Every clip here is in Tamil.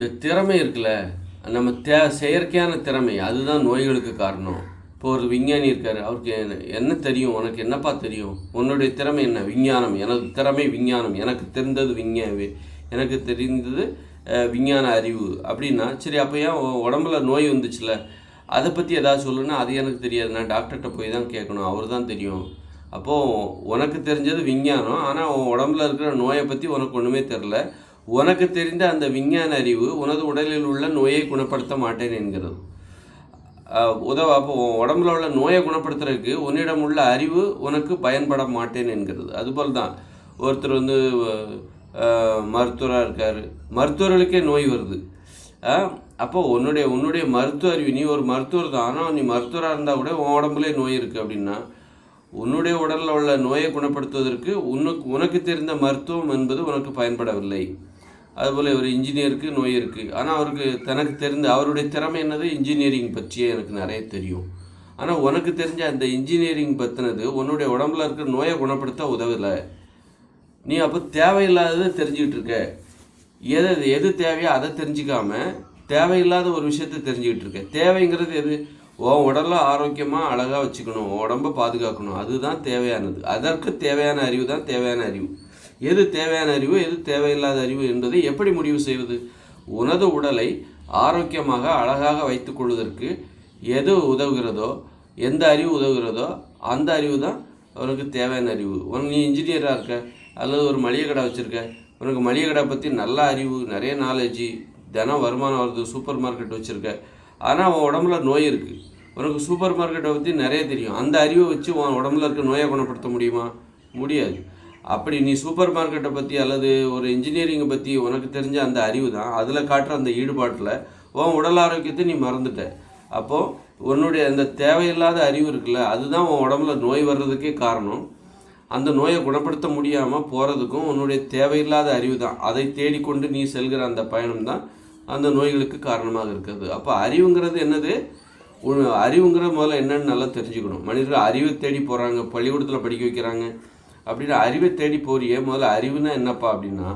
இந்த திறமை இருக்குல்ல, நம்ம செயற்கையான திறமை அதுதான் நோய்களுக்கு காரணம். இப்போ ஒரு விஞ்ஞானி இருக்காரு. அவருக்கு என்ன தெரியும்? உனக்கு என்னப்பா தெரியும்? உன்னுடைய திறமை என்ன? விஞ்ஞானம். எனது திறமை விஞ்ஞானம். எனக்கு தெரிந்தது எனக்கு தெரிந்தது விஞ்ஞான அறிவு அப்படின்னா, சரி அப்போ ஏன் உடம்புல நோய் வந்துச்சுல்ல, அதை பற்றி ஏதாவது சொல்லுன்னா, அது எனக்கு தெரியாது. நான் டாக்டர்கிட்ட போய் தான் கேட்கணும். அவர் தான் தெரியும். அப்போது உனக்கு தெரிஞ்சது விஞ்ஞானம். ஆனால் உன் உடம்புல இருக்கிற நோயை பற்றி உனக்கு ஒன்றுமே தெரில. உனக்கு தெரிந்த அந்த விஞ்ஞான அறிவு உனது உடலில் உள்ள நோயை குணப்படுத்த மாட்டேன் என்கிறது. அப்போ உடம்புல உள்ள நோயை குணப்படுத்துறதுக்கு உன்னிடம் உள்ள அறிவு உனக்கு பயன்பட மாட்டேன் என்கிறது. அதுபோல் தான் ஒருத்தர் மருத்துவராக இருக்கார். மருத்துவர்களுக்கே நோய் வருது. அப்போ உன்னுடைய மருத்துவ அறிவு, நீ ஒரு மருத்துவர் தான், ஆனால் நீ மருத்துவராக இருந்தால் கூட உன் உடம்புலே நோய் இருக்குது அப்படின்னா, உன்னுடைய உடலில் உள்ள நோயை குணப்படுத்துவதற்கு உனக்கு தெரிந்த மருத்துவம் என்பது உனக்கு பயன்படவில்லை. அதுபோல் ஒரு இன்ஜினியருக்கு நோய் இருக்குது, ஆனால் அவருக்கு தனக்கு தெரிந்த அவருடைய திறமை என்னது? இன்ஜினியரிங் பற்றியே எனக்கு நிறைய தெரியும். ஆனால் உனக்கு தெரிஞ்ச அந்த இன்ஜினியரிங் பற்றினது உன்னுடைய உடம்புல இருக்கிற நோயை குணப்படுத்த உதவலை. நீ அப்போ தேவையில்லாததை தெரிஞ்சுக்கிட்டு இருக்க. எது தேவையோ அதை தெரிஞ்சிக்காம தேவையில்லாத ஒரு விஷயத்தை தெரிஞ்சுக்கிட்டு இருக்க. தேவைங்கிறது எது? உன் உடலை ஆரோக்கியமாக அழகாக வச்சுக்கணும், உடம்பை பாதுகாக்கணும், அதுதான் தேவையானது. அதற்கு தேவையான அறிவு தான் தேவையான அறிவு. எது தேவையான அறிவு, எது தேவையில்லாத அறிவு என்பதை எப்படி முடிவு செய்வது? உனது உடலை ஆரோக்கியமாக அழகாக வைத்து கொள்வதற்கு எது உதவுகிறதோ, எந்த அறிவு உதவுகிறதோ அந்த அறிவு தான் உனக்கு தேவையான அறிவு. நீ இன்ஜினியராக இருக்க அல்லது ஒரு மளிகை கடை வச்சுருக்க, உனக்கு மளிகை கடை பற்றி நல்ல அறிவு, நிறைய நாலேஜி, தினம் வருமானம் வருது, சூப்பர் மார்க்கெட் வச்சுருக்க, ஆனால் உன் உடம்புல நோய் இருக்குது. உனக்கு சூப்பர் மார்க்கெட்டை பற்றி நிறைய தெரியும். அந்த அறிவை வச்சு உன் உடம்புல இருக்க நோயை குணப்படுத்த முடியுமா? முடியாது. அப்படி நீ சூப்பர் மார்க்கெட்டை பற்றி அல்லது ஒரு இன்ஜினியரிங்கை பற்றி உனக்கு தெரிஞ்ச அந்த அறிவு தான், அதில் காட்டுற அந்த ஈடுபாட்டில் உன் உடல் ஆரோக்கியத்தை நீ மறந்துட்ட. அப்போது உன்னுடைய அந்த தேவையில்லாத அறிவு இருக்குல்ல, அதுதான் உன் உடம்புல நோய் வர்றதுக்கே காரணம். அந்த நோயை குணப்படுத்த முடியாமல் போகிறதுக்கும் உன்னுடைய தேவையில்லாத அறிவு தான். அதை தேடிக்கொண்டு நீ செல்கிற அந்த பயணம் தான் அந்த நோய்களுக்கு காரணமாக இருக்கிறது. அப்போ அறிவுங்கிறது என்னது? அறிவுங்கிறது முதல்ல என்னன்னு நல்லா தெரிஞ்சுக்கணும். மனிதர்கள் அறிவை தேடி போகிறாங்க, பள்ளிக்கூடத்தில் படிக்க வைக்கிறாங்க அப்படின்னா அறிவை தேடி போறியே. முதல்ல அறிவுனா என்னப்பா அப்படின்னா,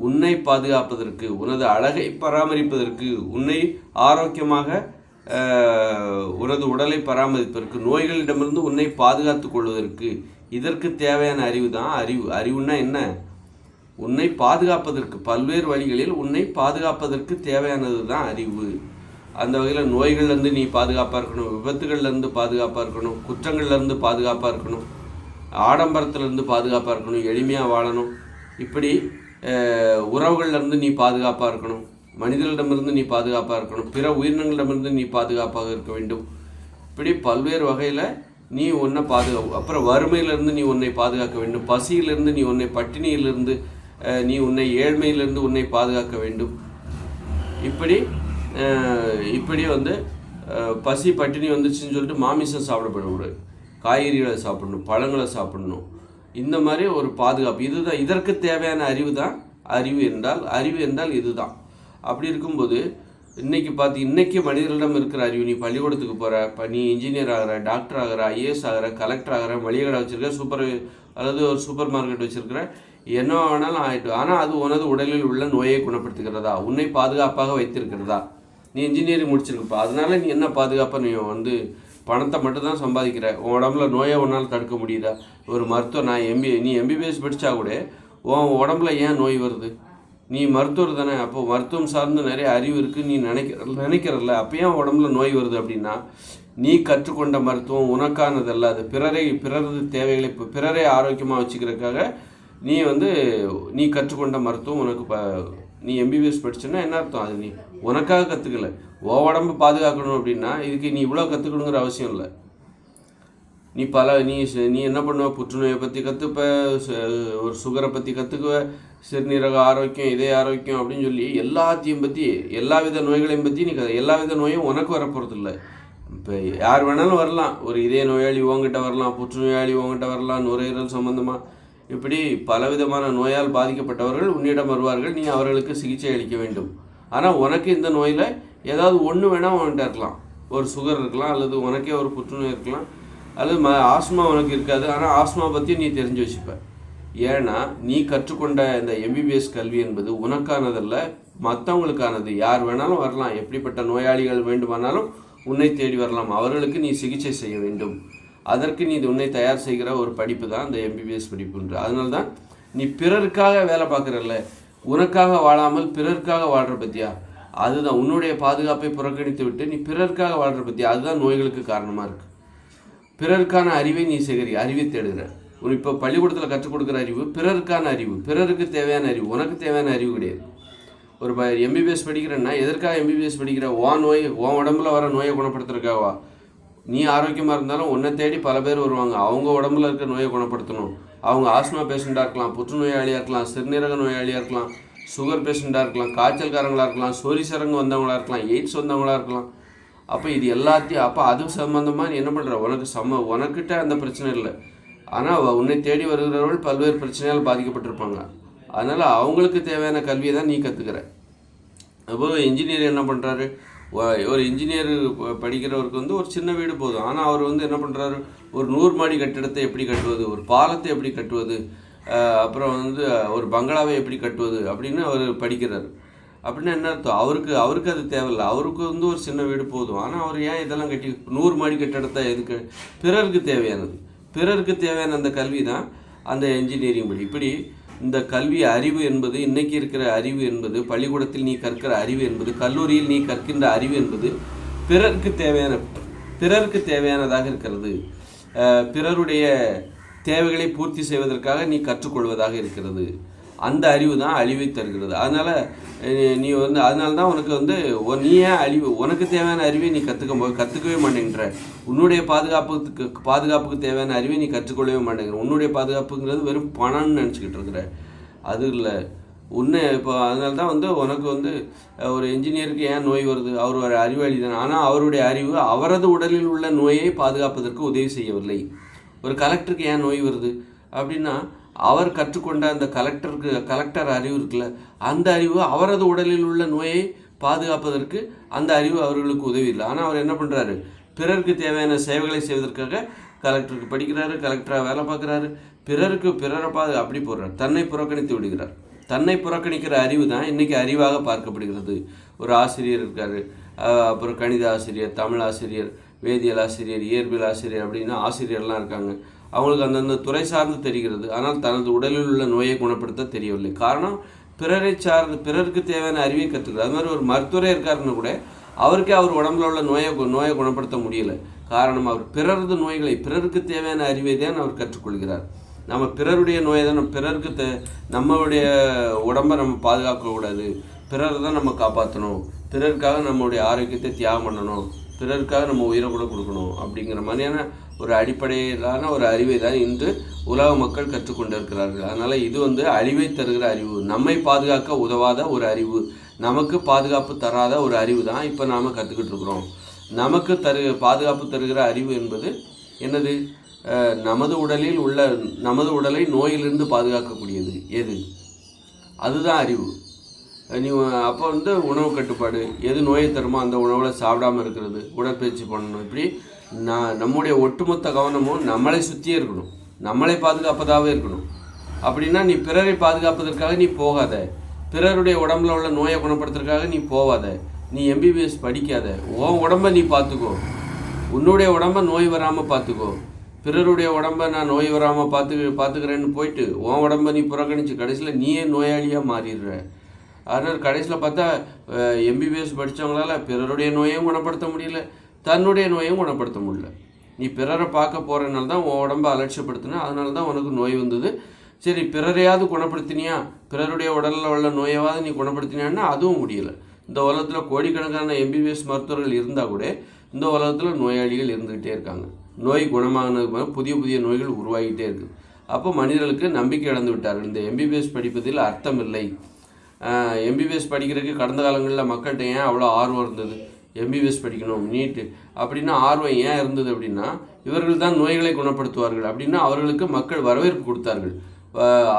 உன்னை பாதுகாப்பதற்கு, உனது அழகை பராமரிப்பதற்கு, உன்னை ஆரோக்கியமாக உனது உடலை பராமரிப்பதற்கு, நோய்களிடமிருந்து உன்னை பாதுகாத்து கொள்வதற்கு, இதற்கு தேவையான அறிவு தான் அறிவு. அறிவுன்னா என்ன? உன்னை பாதுகாப்பதற்கு, பல்வேறு வழிகளில் உன்னை பாதுகாப்பதற்கு தேவையானது தான் அறிவு. அந்த வகையில் நோய்கள்லேருந்து நீ பாதுகாப்பாக இருக்கணும், விபத்துகள்லேருந்து பாதுகாப்பாக இருக்கணும், குற்றங்கள்லேருந்து பாதுகாப்பாக இருக்கணும், ஆடம்பரத்துலேருந்து பாதுகாப்பாக இருக்கணும், எளிமையாக வாழணும், இப்படி உறவுகள்லேருந்து நீ பாதுகாப்பாக இருக்கணும், மனிதர்களிடமிருந்து நீ பாதுகாப்பாக இருக்கணும், பிற உயிரினங்களிடமிருந்து நீ பாதுகாப்பாக இருக்க வேண்டும். இப்படி பல்வேறு வகையில் நீ உன்னை அப்புறம் வறுமையிலிருந்து நீ உன்னை பாதுகாக்க வேண்டும், பசியிலிருந்து நீ உன்னை, பட்டினியிலிருந்து நீ உன்னை, ஏழ்மையிலிருந்து உன்னை பாதுகாக்க வேண்டும். இப்படி பசி பட்டினி வந்துச்சுன்னு சொல்லிட்டு மாமிசம் சாப்பிடப்படக்கூடாது, காய்கறிகளை சாப்பிடணும், பழங்களை சாப்பிடணும். இந்த மாதிரி ஒரு பாதுகாப்பு, இதுதான். இதற்கு தேவையான அறிவு தான் அறிவு என்றால் இதுதான். அப்படி இருக்கும்போது இன்னைக்கு மனிதர்களிடம் இருக்கிற அறிவு, நீ பள்ளிக்கூடத்துக்கு போகிற, நீ இன்ஜினியர் ஆகிற, டாக்டர் ஆகிற, ஐஏஎஸ் ஆகிற, கலெக்டர் ஆகிற, மளிகை கடை வச்சுருக்க, அல்லது ஒரு சூப்பர் மார்க்கெட் வச்சுருக்கிற, என்ன வேணாலும் ஆகிட்டு, ஆனால் அது உனது உடலில் உள்ள நோயை குணப்படுத்துகிறதா? உன்னை பாதுகாப்பாக வைத்திருக்கிறதா? நீ இன்ஜினியரிங் முடிச்சிருக்கப்பா, அதனால நீ என்ன பாதுகாப்பாக நீ பணத்தை மட்டும்தான் சம்பாதிக்கிற, உன் உடம்புல நோயை உன்னால் தடுக்க முடியுதா? ஒரு மருத்துவர், நீ எம்பிபிஎஸ் படித்தா கூட உன் உடம்புல ஏன் நோய் வருது? நீ மருத்துவர் தானே, அப்போது மருத்துவம் சார்ந்து நிறைய அறிவு இருக்குது நீ நினைக்கிறல்ல, அப்போ ஏன் உடம்புல நோய் வருது அப்படின்னா, நீ கற்றுக்கொண்ட மருத்துவம் உனக்கானதல்ல, அது பிறரது தேவைகளை, பிறரை ஆரோக்கியமாக வச்சுக்கிறதுக்காக நீ கற்றுக்கொண்ட மருத்துவம் உனக்கு நீ எம்பிபிஎஸ் படிச்சேன்னா என்ன அர்த்தம்? அது நீ உனக்காக கற்றுக்கல, உடம்பு பாதுகாக்கணும் அப்படின்னா இதுக்கு நீ இவ்வளோ கற்றுக்கணுங்கிற அவசியம் இல்லை. நீ என்ன பண்ணுவ? புற்றுநோயை பற்றி கற்றுப்ப, ஒரு சுகரை பற்றி கற்றுக்குவ, சிறுநீரக ஆரோக்கியம், இதய ஆரோக்கியம் அப்படின்னு சொல்லி எல்லாத்தையும் பற்றி, எல்லா வித நோய்களையும் பற்றி நீ எல்லா வித நோயும் உனக்கு வரப்போகிறது இல்லை. இப்போ யார் வேணாலும் வரலாம், ஒரு இதய நோயாளி உங்ககிட்ட வரலாம், புற்றுநோயாளி உங்ககிட்ட வரலாம், நுரையீரல் சம்பந்தமாக, இப்படி பலவிதமான நோயால் பாதிக்கப்பட்டவர்கள் உன்னிடம் வருவார்கள். நீ அவர்களுக்கு சிகிச்சை அளிக்க வேண்டும். ஆனால் உனக்கு இந்த நோயில் ஏதாவது ஒன்று வேணால் உன்கிட்ட இருக்கலாம், ஒரு சுகர் இருக்கலாம், அல்லது உனக்கே ஒரு புற்றுநோய் இருக்கலாம், அல்லது ஆஸ்மா உனக்கு இருக்காது, ஆனால் ஆஸ்மா பற்றி நீ தெரிஞ்சு வச்சுப்ப. ஏன்னா நீ கற்றுக்கொண்ட இந்த எம்பிபிஎஸ் கல்வி என்பது உனக்கானதல்ல, மற்றவங்களுக்கானது. யார் வேணாலும் வரலாம், எப்படிப்பட்ட நோயாளிகள் வேண்டுமானாலும் உன்னை தேடி வரலாம், அவர்களுக்கு நீ சிகிச்சை செய்ய வேண்டும். அதற்கு நீ உன்னை தயார் செய்கிற ஒரு படிப்பு தான் இந்த எம்பிபிஎஸ் படிப்புன்ற. அதனால தான் நீ பிறருக்காக வேலை பார்க்குறல்ல, உனக்காக வாழாமல் பிறருக்காக வாழ்கிற பற்றியா, அதுதான் உன்னுடைய பாதுகாப்பை புறக்கணித்து விட்டு நீ பிறருக்காக வாழ்கிற பற்றியா, அதுதான் நோய்களுக்கு காரணமாக இருக்குது. பிறருக்கான அறிவை நீ அறிவை தேடுகிற. இப்போ பள்ளிக்கூடத்தில் கற்றுக் கொடுக்குற அறிவு பிறருக்கான அறிவு, பிறருக்கு தேவையான அறிவு, உனக்கு தேவையான அறிவு கிடையாது. ஒரு எம்பிபிஎஸ் படிக்கிறேன்னா எதற்காக எம்பிபிஎஸ் படிக்கிற? உன் உடம்புல வர நோயை குணப்படுத்துறதுக்காகவா? நீ ஆரோக்கியமாக இருந்தாலும் உன்னை தேடி பல பேர் வருவாங்க, அவங்க உடம்புல இருக்க நோயை குணப்படுத்தணும். அவங்க ஆஸ்மா பேஷண்ட்டாக இருக்கலாம், புற்றுநோயாளியாக இருக்கலாம், சிறுநீரக நோயாளியாக இருக்கலாம், சுகர் பேஷண்ட்டாக இருக்கலாம், காய்ச்சல்காரங்களாக இருக்கலாம், சொரிசரங்கு வந்தவங்களாக இருக்கலாம், எய்ட்ஸ் வந்தவங்களாக இருக்கலாம். அப்போ இது எல்லாத்தையும் அது சம்மந்தமாக நீ என்ன பண்ணுற? உனக்கிட்ட அந்த பிரச்சனை இல்லை, ஆனால் உன்னை தேடி வருகிறவர்கள் பல்வேறு பிரச்சனையால் பாதிக்கப்பட்டிருப்பாங்க. அதனால் அவங்களுக்கு தேவையான கல்வியை தான் நீ கற்றுக்கிற. அப்போது இன்ஜினியர் என்ன பண்ணுறாரு? ஒரு இன்ஜினியர் படிக்கிறவருக்கு ஒரு சின்ன வீடு போதும், ஆனால் அவர் என்ன பண்ணுறாரு? ஒரு 100 மாடி கட்டிடத்தை எப்படி கட்டுவது, ஒரு பாலத்தை எப்படி கட்டுவது, அப்புறம் ஒரு பங்களாவை எப்படி கட்டுவது அப்படின்னு அவர் படிக்கிறார். அப்படின்னா என்ன அர்த்தம்? அவருக்கு அது தேவையில்லை, அவருக்கு ஒரு சின்ன வீடு போதும். ஆனால் அவர் ஏன் இதெல்லாம் கட்டி 100 மாடி கட்டிடத்தை எதுக்கு? பிறருக்கு தேவையானது, பிறருக்கு தேவையான அந்த கல்வி தான் அந்த இன்ஜினியரிங் படி. இப்படி இந்த கல்வி அறிவு என்பது, இன்றைக்கி இருக்கிற அறிவு என்பது, பள்ளிக்கூடத்தில் நீ கற்கிற அறிவு என்பது, கல்லூரியில் நீ கற்கின்ற அறிவு என்பது பிறருக்கு தேவையானதாக இருக்கிறது. பிறருடைய தேவைகளை பூர்த்தி செய்வதற்காக நீ கற்றுக்கொள்வதாக இருக்கிறது. அந்த அறிவு தான் அழிவை தருகிறது. அதனால் நீ அதனால தான் உனக்கு நீ ஏன் உனக்கு தேவையான அறிவை நீ கற்றுக்கவே மாட்டேங்கிற. உன்னுடைய பாதுகாப்புக்கு தேவையான அறிவை நீ கற்றுக்கொள்ளவே மாட்டேங்கிற. உன்னுடைய பாதுகாப்புங்கிறது வெறும் பணம்னு நினச்சிக்கிட்டு இருக்கிற. அது இல்லை இப்போ அதனால தான் உனக்கு ஒரு இன்ஜினியருக்கு ஏன் நோய் வருது? அவர் ஒரு அறிவாளி தானே, ஆனால் அவருடைய அறிவு அவரது உடலில் உள்ள நோயை பாதுகாப்பதற்கு உதவி செய்யவில்லை. ஒரு கலெக்டருக்கு ஏன் நோய் வருது அப்படின்னா, அவர் கற்றுக்கொண்ட அந்த கலெக்டர் அறிவு இருக்குல்ல, அந்த அறிவு அவரது உடலில் உள்ள நோயை பாதுகாப்பதற்கு அந்த அறிவு அவர்களுக்கு உதவி இல்லை. ஆனால் அவர் என்ன பண்ணுறாரு? பிறருக்கு தேவையான சேவைகளை செய்வதற்காக கலெக்டருக்கு படிக்கிறாரு, கலெக்டராக வேலை பார்க்குறாரு, பிறரை அப்படி போடுறார், தன்னை புறக்கணித்து விடுகிறார். தன்னை புறக்கணிக்கிற அறிவு தான் இன்றைக்கி அறிவாக பார்க்கப்படுகிறது. ஒரு ஆசிரியர் இருக்கார், அப்புறம் கணித ஆசிரியர், தமிழ் ஆசிரியர், வேதியியல் ஆசிரியர், இயற்பியல் ஆசிரியர் அப்படின்னு ஆசிரியர்லாம் இருக்காங்க. அவங்களுக்கு அந்தந்த துறை சார்ந்து தெரிகிறது, ஆனால் தனது உடலில் உள்ள நோயை குணப்படுத்த தெரியவில்லை. காரணம், பிறருக்கு தேவையான அறிவை கற்றுக்கிறார். அது மாதிரி ஒரு மருத்துவரே இருக்காருன்னு கூட அவருக்கே அவர் உடம்புல உள்ள நோயை குணப்படுத்த முடியலை. காரணம், அவர் பிறருக்கு தேவையான அறிவை தான் அவர் கற்றுக்கொள்கிறார். நம்ம பிறருடைய நோயை தான் நம்மளுடைய உடம்பை நம்ம பாதுகாக்கக்கூடாது, பிறரை தான் நம்ம காப்பாற்றணும், பிறருக்காக நம்மளுடைய ஆரோக்கியத்தை தியாகம் பண்ணணும், பிறருக்காக நம்ம உயிரை கூட கொடுக்கணும் அப்படிங்கிற மாதிரியான ஒரு அடிப்படையிலான ஒரு அறிவை தான் இன்று உலக மக்கள் கற்றுக்கொண்டிருக்கிறார்கள். அதனால் இது அழிவை தருகிற அறிவு, நம்மை பாதுகாக்க உதவாத ஒரு அறிவு, நமக்கு பாதுகாப்பு தராத ஒரு அறிவு தான் இப்போ நாம் கற்றுக்கிட்டு இருக்கிறோம். நமக்கு பாதுகாப்பு தருகிற அறிவு என்பது என்னது? நமது உடலை நோயிலிருந்து பாதுகாக்கக்கூடியது எது? அதுதான் அறிவு. நீ அப்போ உணவு கட்டுப்பாடு, எது நோயை தருமோ அந்த உணவில் சாப்பிடாமல் இருக்கிறது, உடற்பயிற்சி பண்ணணும். இப்படி நம்முடைய ஒட்டுமொத்த கவனமும் நம்மளை சுற்றியே இருக்கணும், நம்மளை பாதுகாப்பதாகவே இருக்கணும். அப்படின்னா நீ பிறரை பாதுகாப்பதற்காக நீ போகாத, பிறருடைய உடம்புல உள்ள நோயை குணப்படுத்துறதுக்காக நீ போகாத, நீ எம்பிபிஎஸ் படிக்காத. உன் உடம்பை நீ பார்த்துக்கோ, உன்னுடைய உடம்பை நோய் வராமல் பார்த்துக்கோ. பிறருடைய உடம்பை நான் நோய் வராமல் பார்த்துக்கிறேன்னு போயிட்டு உன் உடம்பை நீ புறக்கணிச்சு கடைசியில் நீயே நோயாளியாக மாறிடுற. அதனால் கடைசியில் பார்த்தா எம்பிபிஎஸ் படித்தவங்களால பிறருடைய நோயையும் குணப்படுத்த முடியல, தன்னுடைய நோயும் குணப்படுத்த முடியல. நீ பிறரை பார்க்க போகிறனால தான் உன் உடம்பை அலட்சியப்படுத்தினா, அதனால தான் உனக்கு நோய் வந்தது. சரி, பிறரையாவது குணப்படுத்தினியா, பிறருடைய உடலில் உள்ள நோயாவது நீ குணப்படுத்தினியான்னா அதுவும் முடியலை. இந்த உலகத்தில் கோடிக்கணக்கான எம்பிபிஎஸ் மருத்துவர்கள் இருந்தால் கூட இந்த உலகத்தில் நோயாளிகள் இருந்துக்கிட்டே இருக்காங்க. நோய் குணமானது புதிய புதிய நோய்கள் உருவாகிட்டே இருக்குது. அப்போ மனிதர்களுக்கு நம்பிக்கை இழந்து விட்டார்கள். இந்த எம்பிபிஎஸ் படிப்பதில் அர்த்தம் இல்லை. எம்பிபிஎஸ் படிக்கிறதுக்கு கடந்த காலங்களில் மக்கள்கிட்ட ஏன் அவ்வளோ ஆர்வம் இருந்தது? எம்பிபிஎஸ் படிக்கணும், நீட்டு அப்படின்னு ஆர்வம் ஏன் இருந்தது அப்படின்னா, இவர்கள் தான் நோய்களை குணப்படுத்துவார்கள் அப்படின்னா அவர்களுக்கு மக்கள் வரவேற்பு கொடுத்தார்கள்,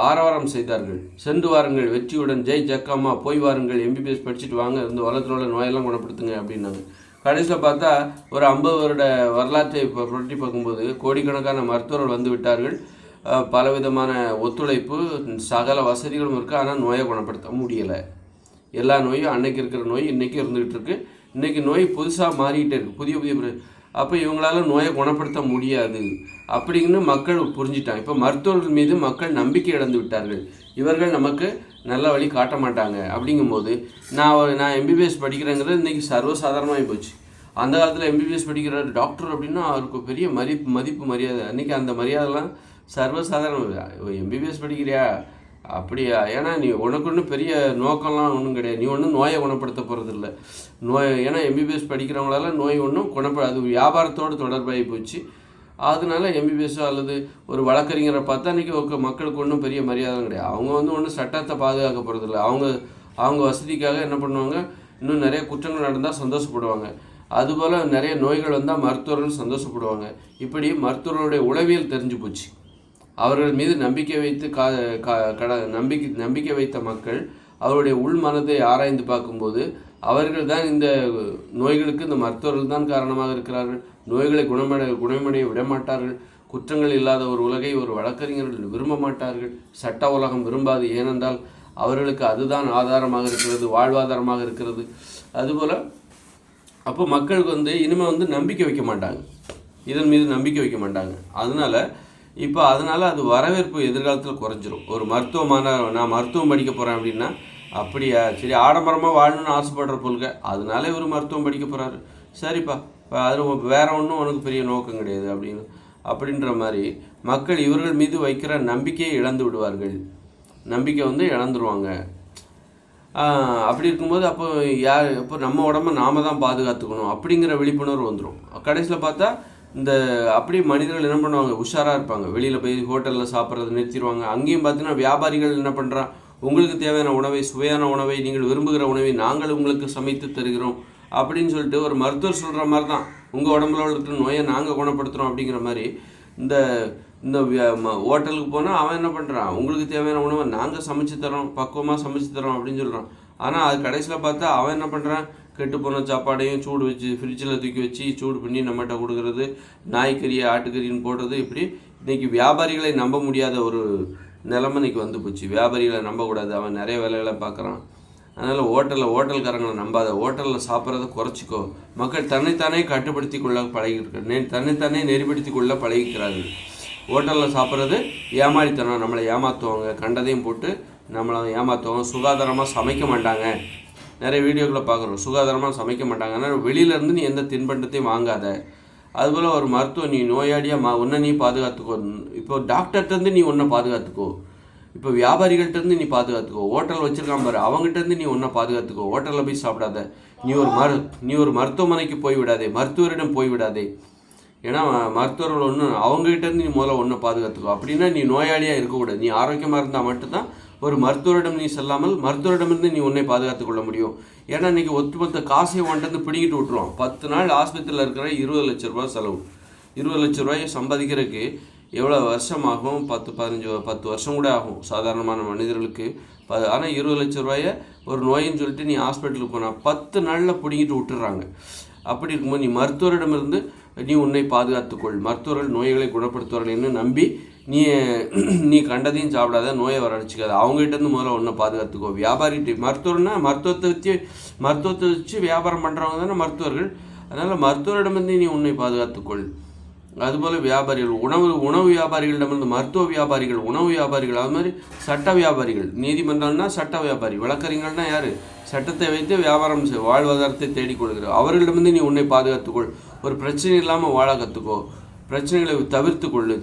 ஆரவாரம் செய்தார்கள். சென்று வாருங்கள், வெற்றியுடன், ஜெய் ஜக்கம்மா, போய் வாருங்கள், எம்பிபிஎஸ் படிச்சுட்டு வாங்க, இந்த உலகத்தில் உள்ள நோயெல்லாம் குணப்படுத்துங்க அப்படின்னாங்க. கடைசியில் பார்த்தா ஒரு 50 வருட வரலாற்றை புரட்டி பார்க்கும்போது கோடிக்கணக்கான மருத்துவர்கள் வந்து விட்டார்கள். பலவிதமான ஒத்துழைப்பு, சகல வசதிகளும் இருக்குது, ஆனால் நோயை குணப்படுத்த முடியலை. எல்லா நோயும் அன்னைக்கு இருக்கிற நோய் இன்றைக்கி இருந்துகிட்டு இருக்கு. இன்றைக்கி நோய் புதுசாக மாறிக்கிட்டே இருக்குது, புதிய புதிய. அப்போ இவங்களால நோயை குணப்படுத்த முடியாது அப்படின்னு மக்கள் புரிஞ்சிட்டாங்க. இப்போ மருத்துவர்கள் மீது மக்கள் நம்பிக்கை இழந்து விட்டார்கள். இவர்கள் நமக்கு நல்ல வழி காட்ட மாட்டாங்க. அப்படிங்கும்போது நான் எம்பிபிஎஸ் படிக்கிறேங்கிறது இன்றைக்கி சர்வசாதாரணமாகி போச்சு. அந்த காலத்தில் எம்பிபிஎஸ் படிக்கிற டாக்டர் அப்படின்னா அவருக்கு பெரிய மதிப்பு மரியாதை. அன்றைக்கி அந்த மரியாதைலாம் சர்வசாதாரணம். எம்பிபிஎஸ் படிக்கிறியா அப்படியா, ஏன்னா நீ உனக்கு ஒன்றும் பெரிய நோக்கம்லாம் ஒன்றும் கிடையாது, நீ ஒன்றும் நோயை குணப்படுத்த போகிறது இல்லை. ஏன்னா எம்பிபிஎஸ் படிக்கிறவங்களால நோய் ஒன்றும் அது வியாபாரத்தோடு தொடர்பாகி போச்சு. அதனால எம்பிபிஎஸ்ஸோ அல்லது ஒரு வழக்கறிஞரை பார்த்தா அன்றைக்கி மக்களுக்கு ஒன்றும் பெரிய மரியாதை கிடையாது. அவங்க ஒன்றும் சட்டத்தை பாதுகாக்க போகிறதில்ல. அவங்க வசதிக்காக என்ன பண்ணுவாங்க, இன்னும் நிறைய குற்றங்கள் நடந்தால் சந்தோஷப்படுவாங்க. அதுபோல் நிறைய நோய்கள் வந்தால் மருத்துவர்கள் சந்தோஷப்படுவாங்க. இப்படி மருத்துவர்களுடைய உளவியல் தெரிஞ்சு போச்சு. அவர்கள் மீது நம்பிக்கை வைத்து நம்பிக்கை வைத்த மக்கள் அவருடைய உள் மனதை ஆராய்ந்து பார்க்கும்போது அவர்கள் தான் இந்த நோய்களுக்கு இந்த மருத்துவர்கள் தான் காரணமாக இருக்கிறார்கள். நோய்களை குணமடைய விடமாட்டார்கள். குற்றங்கள் இல்லாத ஒரு உலகை ஒரு வழக்கறிஞர்கள் விரும்ப மாட்டார்கள். சட்ட உலகம் விரும்பாது. ஏனென்றால் அவர்களுக்கு அதுதான் ஆதாரமாக இருக்கிறது, வாழ்வாதாரமாக இருக்கிறது. அதுபோல் அப்போ மக்களுக்கு இனிமேல் நம்பிக்கை வைக்க மாட்டாங்க, இதன் மீது நம்பிக்கை வைக்க மாட்டாங்க. அதனால் அது வரவேற்பு எதிர்காலத்தில் குறைஞ்சிரும். ஒரு நான் மருத்துவம் படிக்க போகிறேன் அப்படின்னா, அப்படியா சரி ஆடம்பரமாக வாழணும்னு ஆசைப்படுற பொருள்க, அதனால இவர் மருத்துவம் படிக்க போகிறாரு, சரிப்பா அது வேறு ஒன்றும் உனக்கு பெரிய நோக்கம் கிடையாது அப்படின்ற மாதிரி மக்கள் இவர்கள் மீது வைக்கிற நம்பிக்கையை இழந்து விடுவார்கள். நம்பிக்கை இழந்துருவாங்க. அப்படி இருக்கும்போது அப்போ நம்ம உடம்பை நாம் தான் பாதுகாத்துக்கணும் அப்படிங்கிற விழிப்புணர்வு வந்துடும். கடைசியில் பார்த்தா அப்படியே மனிதர்கள் என்ன பண்ணுவாங்க, உஷாராக இருப்பாங்க. வெளியில் போய் ஹோட்டலில் சாப்பிட்றது நிறுத்திடுவாங்க. அங்கேயும் பார்த்தீங்கன்னா வியாபாரிகள் என்ன பண்ணுறான், உங்களுக்கு தேவையான உணவை, சுவையான உணவை, நீங்கள் விரும்புகிற உணவை நாங்கள் உங்களுக்கு சமைத்து தருகிறோம் அப்படின்னு சொல்லிட்டு ஒரு மருத்துவர் சொல்கிற மாதிரி தான் உங்கள் உடம்புல இருக்கிற நோயை நாங்கள் குணப்படுத்துகிறோம் அப்படிங்கிற மாதிரி இந்த ஹோட்டலுக்கு போனால் அவன் என்ன பண்ணுறான், உங்களுக்கு தேவையான உணவை நாங்கள் சமைச்சு தரோம், பக்குவமாக சமைச்சு தரோம் அப்படின்னு சொல்கிறான். ஆனால் அது கடைசியில் பார்த்தா அவன் என்ன பண்ணுறான், கெட்டு போன சாப்பாடையும் சூடு வச்சு ஃப்ரிட்ஜில் தூக்கி வச்சு சூடு பண்ணி நம்மகிட்ட கொடுக்குறது, நாய்க்கறியை ஆட்டுக்கறின்னு போடுறது. இப்படி இன்றைக்கி வியாபாரிகளை நம்ப முடியாத ஒரு நிலைமை இன்றைக்கி வந்து போச்சு. வியாபாரிகளை நம்பக்கூடாது, அவன் நிறைய வேலைகளை பார்க்குறான். அதனால் ஹோட்டல்காரங்களை நம்பாத, ஹோட்டலில் சாப்பிட்றத குறைச்சிக்கோ. மக்கள் தன்னைத்தானே கட்டுப்படுத்தி கொள்ள பழகிருக்க, தன்னைத்தானே நெறிப்படுத்தி கொள்ள பழகிக்கிறார்கள். ஹோட்டலில் சாப்பிட்றது ஏமாளித்தனம், நம்மளை ஏமாற்றுவாங்க, கண்டதையும் போட்டு நம்மளை ஏமாற்றுவாங்க. சுகாதாரமாக சமைக்க மாட்டாங்க. நிறைய வீடியோக்களை பார்க்குறோம், சுகாதாரமாக சமைக்க மாட்டாங்க. ஆனால் வெளியிலேருந்து நீ எந்த தின்பண்டத்தையும் வாங்காத. அதுபோல் ஒரு மருத்துவம், நீ நோயாளியாக உன்னை நீ பாதுகாத்துக்கோ. இப்போ டாக்டர்கிட்டருந்து நீ ஒன்றை பாதுகாத்துக்கோ, இப்போ வியாபாரிகள்கிட்டருந்து நீ பாதுகாத்துக்கோ, ஹோட்டல் வச்சுருக்கான் பாரு அவங்ககிட்டருந்து நீ ஒன்றை பாதுகாத்துக்கோ. ஹோட்டலில் போய் சாப்பிடாத, நீ ஒரு மருத்துவமனைக்கு போய்விடாதே, மருத்துவரிடம் போய்விடாதே. ஏன்னா மருத்துவர்கள் அவங்ககிட்டருந்து நீ முதல்ல ஒன்றை பாதுகாத்துக்கோ. அப்படின்னா நீ நோயாளியாக இருக்கக்கூடாது. நீ ஆரோக்கியமாக இருந்தால் மட்டும்தான் ஒரு மருத்துவரிடம் நீ செல்லாமல் மருத்துவரிடமிருந்து நீ உன்னை பாதுகாத்து கொள்ள முடியும். ஏன்னா இன்றைக்கி ஒட்டுமொத்த காசையை வந்துட்டு பிடிக்கிட்டு விட்டுருவான். 10 நாள் ஆஸ்பத்திரியில் இருக்கிற 20 லட்ச ரூபா செலவு. 20 லட்ச ரூபாயை சம்பாதிக்கிறதுக்கு எவ்வளோ வருஷமாகும், 10 வருஷம் கூட ஆகும் சாதாரணமான மனிதர்களுக்கு. ஆனால் 20 லட்ச ரூபாயை ஒரு நோயின்னு சொல்லிட்டு நீ ஹாஸ்பிட்டலுக்கு போனால் 10 நாளில் பிடிங்கிட்டு விட்டுறாங்க. அப்படி இருக்கும்போது நீ மருத்துவரிடமிருந்து நீ உன்னை பாதுகாத்துக்கொள். மருத்துவர்கள் நோய்களை குணப்படுத்துவார்கள் நம்பி நீ கண்டதையும் சாப்பிடாத, நோயை வரவழைச்சிக்காத. அவங்ககிட்டருந்து முதல்ல ஒன்றை பாதுகாத்துக்கோ. மருத்துவர்னா மருத்துவத்தை வச்சு வியாபாரம் பண்ணுறவங்க தானே மருத்துவர்கள். அதனால் மருத்துவரிடமிருந்து நீ உன்னை பாதுகாத்துக்கொள். அதுபோல் வியாபாரிகள், உணவு வியாபாரிகளிடமிருந்து மருத்துவ வியாபாரிகள், உணவு வியாபாரிகள், அது மாதிரி சட்ட வியாபாரிகள். நீதிமன்றம்னா சட்ட வியாபாரி, வழக்கறிஞர்கள்னா யார், சட்டத்தை வைத்து வியாபாரம் வாழ்வாதாரத்தை தேடிக்கொள்கிறார். அவர்களிடமிருந்து நீ உன்னை பாதுகாத்துக்கொள். ஒரு பிரச்சனை இல்லாமல் வாழ கற்றுக்கோ. பிரச்சனைகளை தவிர்த்து கொள்ளு.